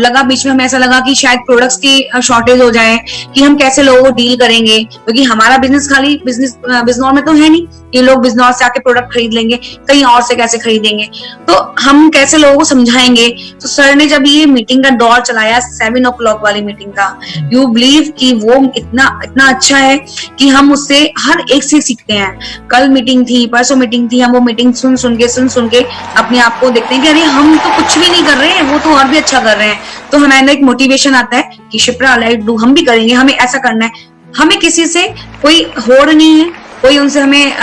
लगा बीच में हमें ऐसा लगा कि शायद प्रोडक्ट्स की शॉर्टेज हो जाए, कि हम कैसे लोगों को डील करेंगे, क्योंकि हमारा बिजनेस खाली बिजनौर में तो है नहीं, ये लोग बिजनौर से आके प्रोडक्ट खरीद लेंगे, कहीं और से कैसे खरीदेंगे, तो हम कैसे लोगों को समझाएंगे। तो सर ने जब ये मीटिंग का दौर चलाया 7 o'clock वाली मीटिंग का, यू बिलीव कि वो इतना अच्छा है कि हम उससे हर एक से सीखते हैं। कल मीटिंग थी, परसों मीटिंग थी, हम वो मीटिंग सुन के अपने आप को देखते हैं कि अरे हम तो कुछ भी नहीं कर रहे हैं, वो तो और भी अच्छा कर रहे हैं। तो हमें अंदर एक मोटिवेशन आता है कि शिप्रा लाइक डू, हम भी करेंगे, हमें ऐसा करना है। हमें किसी से कोई होड़ नहीं है, कोई उनसे हमें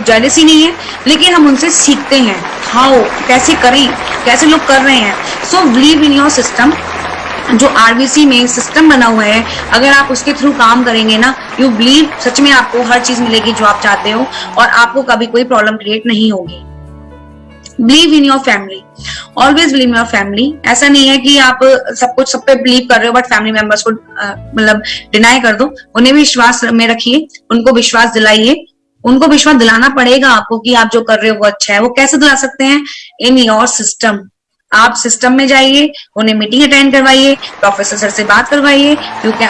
जेलसी नहीं है, लेकिन हम उनसे सीखते हैं हाउ, कैसे करें, कैसे लोग कर रहे हैं। So believe in your system. जो आरबीसी में सिस्टम बना हुआ है, अगर आप उसके थ्रू काम करेंगे ना, यू बिलीव सच में आपको हर चीज मिलेगी जो आप चाहते हो और आपको कभी कोई प्रॉब्लम क्रिएट नहीं होगी। Believe in your family, always believe in your family. ऐसा नहीं है कि आप सब पे बिलीव कर रहे हो बट फैमिली मेंबर्स को मतलब डिनाई कर दो। उन्हें भी विश्वास में रखिए, उनको विश्वास दिलाइए, उनको विश्वास दिलाना पड़ेगा आपको कि आप जो कर रहे हो वो अच्छा है। वो कैसे दिला सकते हैं? In your system. आप सिस्टम में जाइए, उन्हें मीटिंग अटेंड करवाइए, प्रोफेसर सर से बात करवाइए,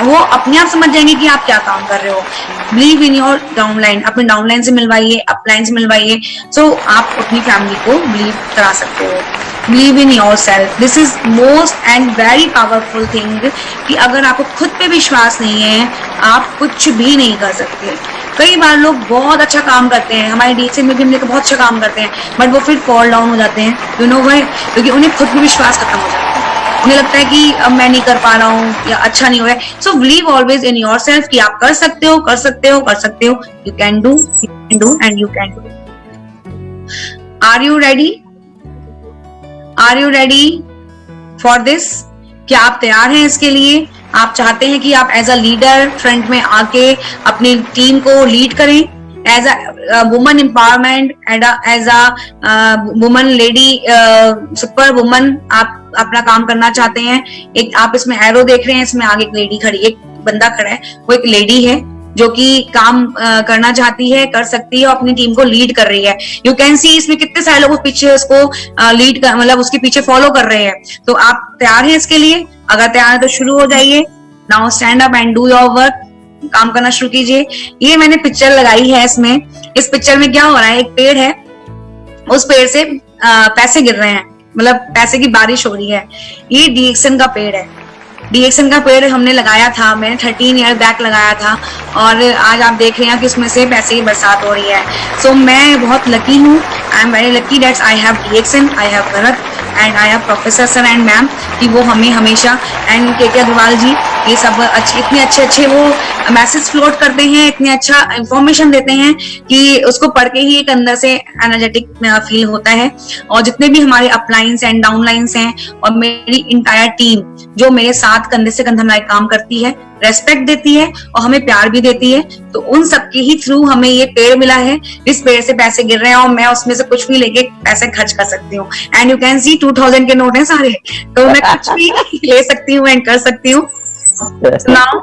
वो अपने आप समझ जाएंगे कि आप क्या काम कर रहे हो। बिलीव इन योर डाउनलाइन, अपने डाउनलाइन से मिलवाइए, अपलाइन से मिलवाइए, सो आप अपनी फैमिली को बिलीव करा सकते हो। Believe in your self, this is most and very powerful thing कि अगर आपको खुद पे विश्वास नहीं है, आप कुछ भी नहीं कर सकते। कई बार लोग बहुत अच्छा काम करते हैं, हमारे डीएक्सएन में भी हम लोग बहुत अच्छा काम करते हैं, बट वो फिर फॉल डाउन हो जाते हैं। You know why? क्योंकि उन्हें खुद पे विश्वास खत्म हो जाता है, उन्हें लगता है कि अब मैं नहीं कर पा रहा हूँ या अच्छा नहीं हो रहा है। So believe always in your self कि आप कर सकते हो, कर सकते हो, कर सकते हो। You can do and you can do. Are you ready? Are you ready for this? क्या आप तैयार हैं इसके लिए? आप चाहते हैं कि आप एज अ लीडर फ्रंट में आके अपनी टीम को लीड करें, as a woman empowerment, as a woman lady super woman आप अपना काम करना चाहते हैं। एक आप इसमें एरो देख रहे हैं, इसमें आगे एक लेडी खड़ी, एक बंदा खड़ा है, वो एक लेडी है जो कि काम करना चाहती है, कर सकती है और अपनी टीम को लीड कर रही है। यू कैन सी इसमें कितने सारे लोग पीछे उसको लीड कर, मतलब उसके पीछे फॉलो कर रहे हैं। तो आप तैयार हैं इसके लिए? अगर तैयार है तो शुरू हो जाइए। Now stand up and do your work. काम करना शुरू कीजिए। ये मैंने पिक्चर लगाई है, इसमें इस पिक्चर में क्या हो रहा है, एक पेड़ है, उस पेड़ से पैसे गिर रहे हैं, मतलब पैसे की बारिश हो रही है। ये डीएक्सएन का पेड़ है। डीएक्सएन का पेड़ हमने लगाया था, मैंने 13 ईयर बैक लगाया था और आज आप देख रहे हैं कि उसमें से पैसे की बरसात हो रही है। सो मैं बहुत लकी हूँ, I am very lucky that I have DXN, I have Bharat and I have professor sir and ma'am कि वो हमें हमेशा एंड के अग्रवाल जी, ये सब इतने अच्छे वो मैसेज फ्लोट करते हैं, इतने अच्छा इंफॉर्मेशन देते हैं कि उसको पढ़ के ही एक अंदर से एनर्जेटिक फील होता है। और जितने भी हमारे अपलाइंस एंड डाउनलाइंस हैं और मेरी इंटायर टीम जो मेरे साथ कंधे से कंधा मिलाकर काम करती है, रेस्पेक्ट देती है और हमें प्यार भी देती है, तो उन सबके ही थ्रू हमें ये पेड़ मिला है। इस पेड़ से पैसे गिर रहे हैं और मैं उसमें से कुछ भी लेके पैसे खर्च कर सकती हूँ। एंड यू कैन सी 2000 के नोट हैं सारे, तो मैं कुछ भी ले सकती हूँ एंड कर सकती हूँ। Now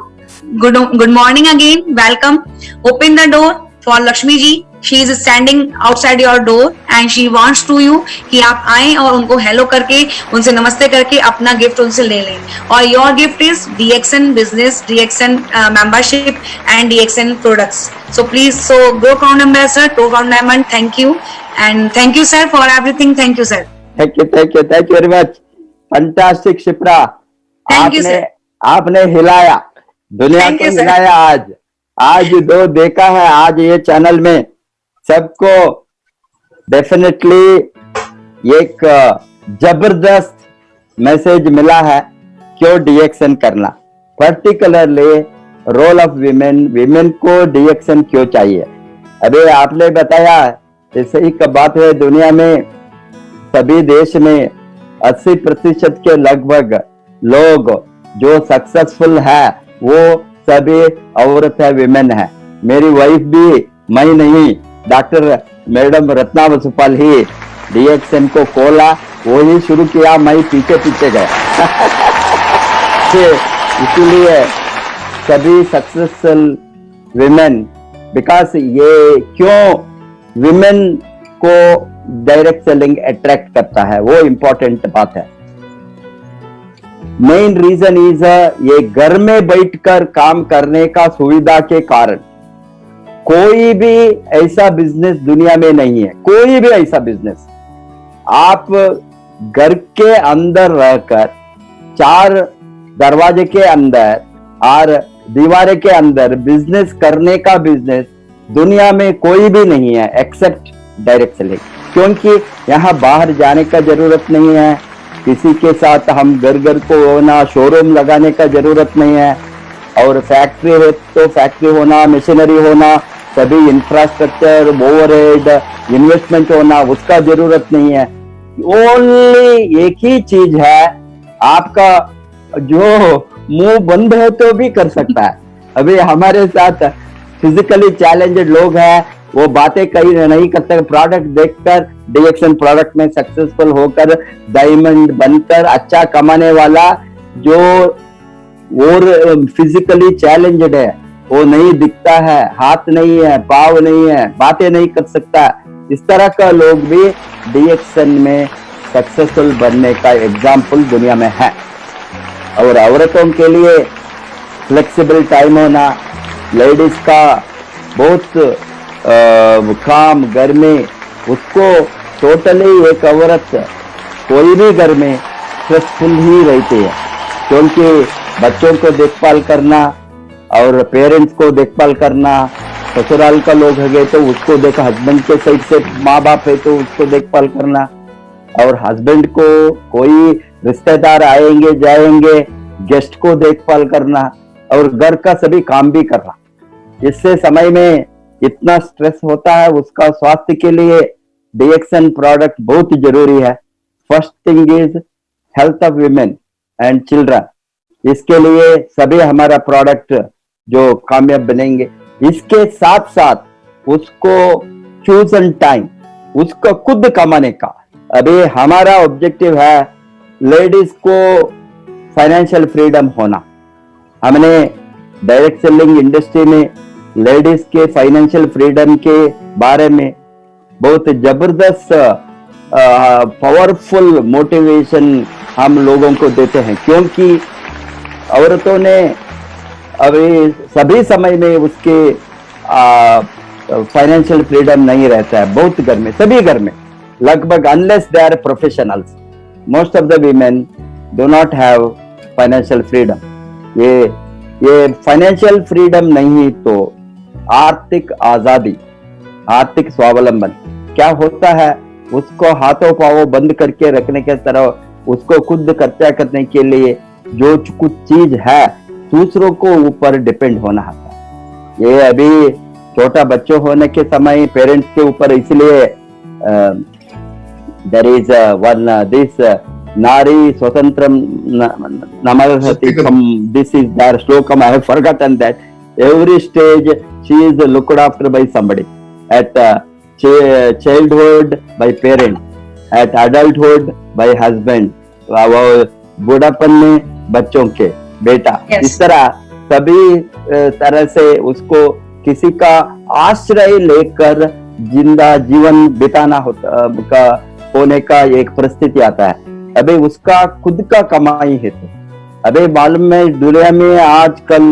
good morning again, welcome, open the door for Lakshmi ji she is standing outside your door and she wants to you कि आप आए और उनको हेलो करके, उनसे नमस्ते करके अपना गिफ्ट उनसे ले लें. और your gift is DXN business, DXN membership and DXN products. So please, so Grow Crown Ambassador, Grow Crown Diamond, thank you, and thank you sir for everything. Thank you sir. thank you very much. Fantastic Shipra. Thank you, sir. आपने हिलाया, दुनिया Thank को you, sir. हिलाया आज जो देखा है आज ये चैनल में सबको डेफिनेटली एक जबरदस्त मैसेज मिला है क्यों DXN करना, पर्टिकुलरली रोल ऑफ विमेन को DXN क्यों चाहिए. अभी आपने बताया सही का बात है, दुनिया में सभी देश में 80% के लगभग लोग जो सक्सेसफुल है वो सभी औरत है, विमेन है. मेरी वाइफ भी, मैं नहीं, डॉक्टर मैडम रत्ना वसुपाल ही DXN को खोला, वो ही शुरू किया, मैं पीछे पीछे गया. इसीलिए सभी सक्सेसफुल विमेन, बिकॉज ये क्यों विमेन को डायरेक्ट सेलिंग अट्रैक्ट करता है, वो इंपॉर्टेंट बात है. मेन रीजन इज ये घर में बैठकर काम करने का सुविधा के कारण. कोई भी ऐसा बिजनेस दुनिया में नहीं है, कोई भी ऐसा बिजनेस आप घर के अंदर रहकर, चार दरवाजे के अंदर और दीवारे के अंदर बिजनेस करने का बिजनेस दुनिया में कोई भी नहीं है एक्सेप्ट डायरेक्ट सेलिंग. क्योंकि यहाँ बाहर जाने का जरूरत नहीं है, किसी के साथ हम घर घर को होना, शोरूम लगाने का जरूरत नहीं है, और फैक्ट्री है तो फैक्ट्री होना, मशीनरी होना, सभी इंफ्रास्ट्रक्चर, ओवरहेड, इन्वेस्टमेंट होना, उसका जरूरत नहीं है. ओनली एक ही चीज है, आपका जो मुंह बंद है तो भी कर सकता है. अभी हमारे साथ फिजिकली चैलेंज्ड लोग हैं, वो बातें कहीं नहीं करते, प्रोडक्ट देखकर DXN प्रोडक्ट में सक्सेसफुल होकर डायमंड बनकर अच्छा कमाने वाला जो और फिजिकली चैलेंज्ड है, वो नहीं दिखता है, हाथ नहीं है, पाँव नहीं है, बातें नहीं कर सकता, इस तरह का लोग भी DXN में सक्सेसफुल बनने का एग्जाम्पल दुनिया में है. और औरतों के लिए फ्लेक्सिबल टाइम होना, लेडीज का बहुत काम घर में, उसको टोटली एक औरत कोई भी घर में स्ट्रेसफुल ही रहती है, क्योंकि बच्चों को देखभाल करना और पेरेंट्स को देखभाल करना, ससुराल का लोग है तो उसको देखा, हस्बैंड के साइड से माँ बाप है तो उसको देखभाल करना, और हस्बैंड को कोई रिश्तेदार आएंगे जाएंगे, गेस्ट को देखभाल करना, और घर का सभी काम भी करना. इससे समय में इतना स्ट्रेस होता है, उसका स्वास्थ्य के लिए DXN प्रोडक्ट बहुत जरूरी है. First thing is health of women and children. इसके लिए सभी हमारा प्रोडक्ट जो कामयाब बनेंगे. इसके साथ साथ उसको चूज एंड टाइम, उसको खुद कमाने का. अभी हमारा ऑब्जेक्टिव है लेडीज को फाइनेंशियल फ्रीडम होना. हमने डायरेक्ट सेलिंग इंडस्ट्री में लेडीज के फाइनेंशियल फ्रीडम के बारे में बहुत जबरदस्त पावरफुल मोटिवेशन हम लोगों को देते हैं, क्योंकि औरतों ने अभी सभी समय में उसके फाइनेंशियल फ्रीडम नहीं रहता है. बहुत घर में, सभी घर में लगभग, unless they are professionals, most of the women do not have financial freedom. ये फाइनेंशियल फ्रीडम नहीं तो आर्थिक आजादी, आर्थिक स्वावलंबन क्या होता है, उसको हाथों पांवों बंद करके रखने के तरह उसको खुद खर्चा करने के लिए जो कुछ चीज है दूसरों को ऊपर डिपेंड होना होता है. ये अभी छोटा बच्चों होने के समय पेरेंट्स के ऊपर, इसलिए देयर इज वन दिस नारी स्वतंत्रम नमर्हति, दिस इज देयर श्लोकम, I have forgotten that. Every stage she is looked after by somebody. At childhood by parents, at adulthood by husband, बूढ़ापन में बच्चों के बेटा. Yes. इस तरह सभी तरह से उसको किसी का आश्रय लेकर जिंदा जीवन बिताना होने का एक परिस्थिति आता है, अबे उसका खुद का कमाई है। तो अबे मालूम है दुनिया में आजकल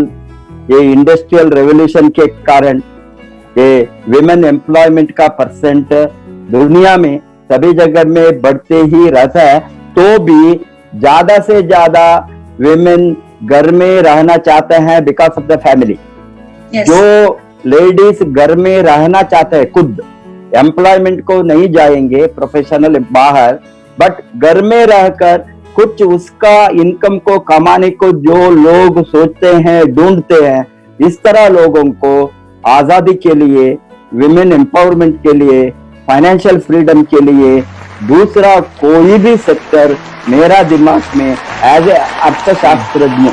ये इंडस्ट्रियल रेवोल्यूशन के कारण ये विमेन एम्प्लॉयमेंट का परसेंट दुनिया में सभी जगह में बढ़ते ही रहता है, तो भी ज्यादा से ज्यादा विमेन घर में रहना चाहते हैं बिकॉज ऑफ द फैमिली। जो लेडीज घर में रहना चाहते हैं, खुद एम्प्लॉयमेंट को नहीं जाएंगे प्रोफेशनल बाहर, बट घर में रहकर कुछ उसका इनकम को कमाने को जो लोग सोचते हैं, ढूंढते हैं, इस तरह लोगों को आजादी के लिए, विमेन एम्पावरमेंट के लिए, फाइनेंशियल फ्रीडम के लिए दूसरा कोई भी सेक्टर मेरा दिमाग में एज ए अर्थशास्त्रज्ञ,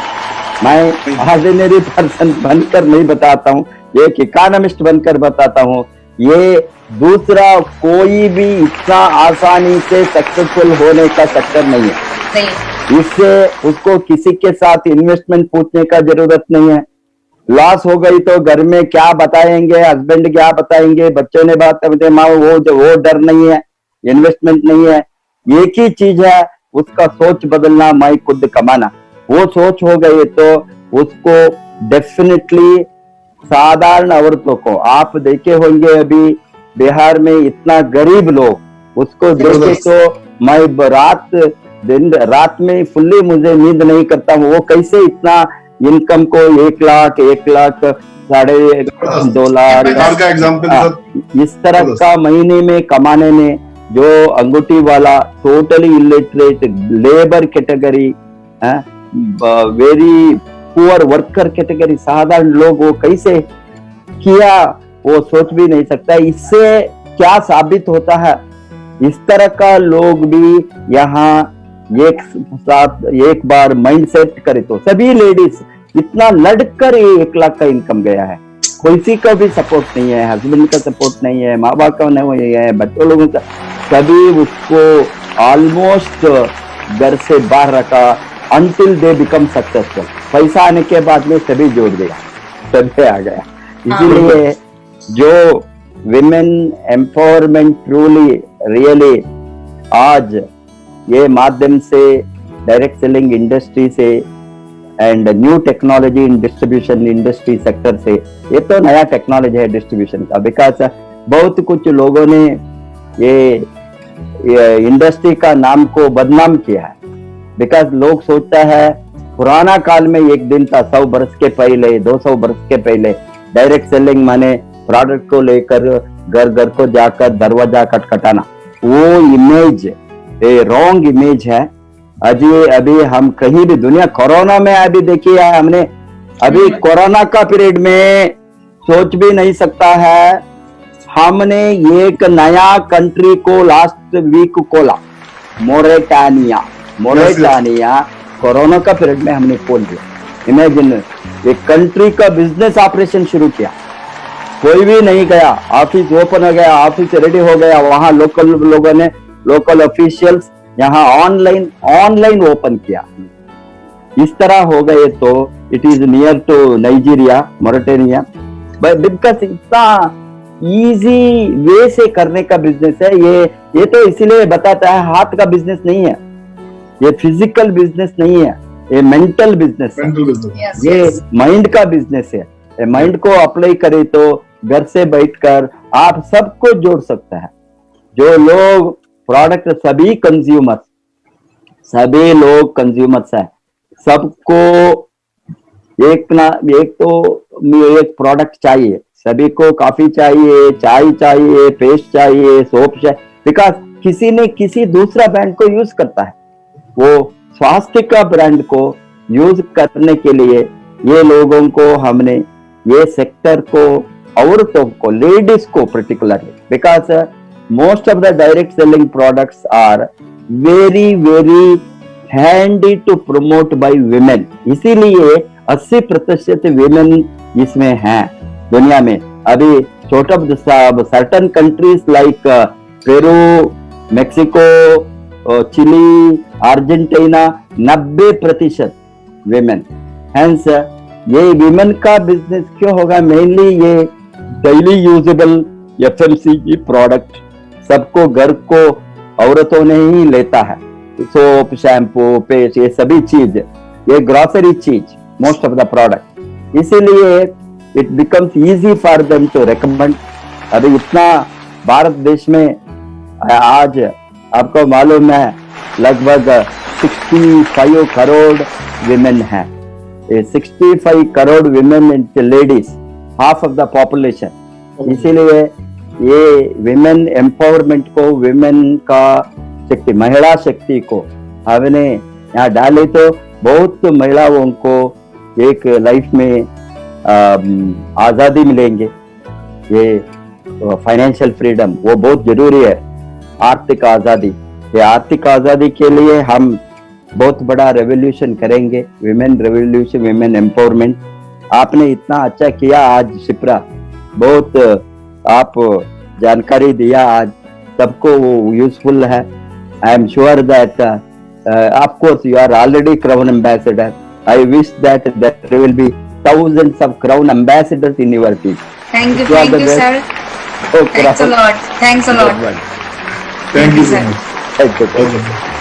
मैं ऑर्डिनरी पर्सन बनकर नहीं बताता हूँ, एक इकोनॉमिस्ट बनकर बताता हूँ, ये दूसरा कोई भी इतना आसानी से सक्सेसफुल होने का सेक्टर नहीं है। इससे उसको किसी के साथ इन्वेस्टमेंट पूछने का जरूरत नहीं है। लॉस हो गई तो घर में क्या बताएंगे, हस्बैंड क्या बताएंगे, बच्चों ने बात करते माँ, वो डर नहीं है, इन्वेस्टमेंट नहीं है। एक ही चीज है, उसका सोच बदलना, मैं खुद कमाना। वो सोच हो गई तो उसको डेफिनेटली साधारण औरतों को, आप देखे होंगे अभी बिहार में इतना गरीब लोग, उसको देखे तो मैं रात में फुल्ली मुझे नींद नहीं करता हूँ। वो कैसे इतना इनकम को 1 लाख 2.5 लाख का एग्जांपल इस तरह का महीने में कमाने में, जो अंगूठी वाला totally illiterate labour category, very poor worker category, साधारण लोग वो कैसे किया वो सोच भी नहीं सकता। इससे क्या साबित होता है, इस तरह का लोग भी यहाँ एक बार माइंड सेट करे तो सभी लेडीज इतना लड़कर 1 लाख का इनकम गया है। किसी का भी सपोर्ट नहीं है, हस्बैंड का सपोर्ट नहीं है, माँ बाप का नहीं है, बच्चों लोगों का, सभी उसको ऑलमोस्ट घर से बाहर रखा until they become successful। पैसा आने के बाद में सभी जोड़ दिया, सभी आ गया। इसीलिए जो विमेन एम्पावरमेंट ट्रूली रियली आज ये माध्यम से, डायरेक्ट सेलिंग इंडस्ट्री से and new technology in distribution industry sector से, ये तो नया टेक्नोलॉजी है डिस्ट्रीब्यूशन का, बिकॉज बहुत कुछ लोगों ने ये इंडस्ट्री का नाम को बदनाम किया है। बिकॉज लोग सोचता है पुराना काल में एक दिन था, 100 बरस के पहले, 200 बरस के पहले डायरेक्ट सेलिंग माने प्रोडक्ट को लेकर घर घर को जाकर दरवाजा खटखटाना, वो इमेज रॉन्ग इमेज है। अभी हम कहीं भी दुनिया, कोरोना में अभी देखिए हमने, अभी कोरोना का पीरियड में सोच भी नहीं सकता है, हमने एक नया कंट्री को लास्ट वीक खोला, मोरेटानिया कोरोना का पीरियड में हमने खोल दिया। इमेजिन, एक कंट्री का बिजनेस ऑपरेशन शुरू किया, कोई भी नहीं गया, ऑफिस ओपन हो गया, ऑफिस रेडी हो गया, वहां लोकल लोगों ने, लोकल ऑफिशियल्स यहाँ ऑनलाइन ओपन किया। इस तरह हो गए तो it is near to Nigeria, Mauritania, because इतना इजी वे से करने का बिजनेस है ये तो इसीलिए बताता है हाथ का बिजनेस नहीं है, ये फिजिकल बिजनेस नहीं है, ये मेंटल बिजनेस है, ये माइंड का बिजनेस है। माइंड को अप्लाई करे तो घर से बैठकर आप सबको जोड़ सकता है। जो लोग प्रोडक्ट, सभी लोग कंज्यूमर्स है, सबको एक प्रोडक्ट चाहिए, सभी को कॉफी चाहिए, चाय चाहिए, पेस्ट चाहिए, सोप चाहिए, बिकॉज किसी ने किसी दूसरा ब्रांड को यूज करता है। वो स्वास्थ्य का ब्रांड को यूज करने के लिए ये लोगों को, हमने ये सेक्टर को, औरतों को, लेडीज को particularly, because most of the direct selling products are very very handy to promote by women, इसीलिए 80% विमेन इसमें हैं दुनिया में। अभी छोटा certain countries like Peru, Mexico, Chile, Argentina 90% women. Hence ये विमेन का बिजनेस क्यों होगा, मेनली ये डेली यूजेबल FMCG प्रोडक्ट सबको घर को औरतों ने ही लेता है, सोप, शैम्पू, पेस्ट, ये सभी चीज, ये ग्रोसरी चीज, मोस्ट ऑफ द प्रोडक्ट, इसीलिए it becomes easy for them to recommend. अभी इतना भारत देश में आज आपको मालूम है लगभग 65 करोड़ विमेन है, 65 crore women and ladies, half of the population. इसीलिए ये विमेन एम्पावरमेंट को, विमेन का शक्ति, महिला शक्ति को हमने यहाँ डाले तो बहुत महिलाओं को एक लाइफ में आजादी मिलेंगे। ये फाइनेंशियल फ्रीडम वो बहुत जरूरी है, आर्थिक आजादी। ये आर्थिक आजादी के लिए हम बहुत बड़ा रेवोल्यूशन करेंगे, विमेन रेवोल्यूशन, विमेन एम्पावरमेंट। आपने इतना अच्छा किया आज शिप्रा, बहुत आप जानकारी दिया आज, सबको वो यूजफुल है। I am sure that of course you are already crown ambassador. I wish that there will be thousands of crown ambassadors in your team. Thank you, sir. Oh, Thanks a lot. Thank you so much. Thank you.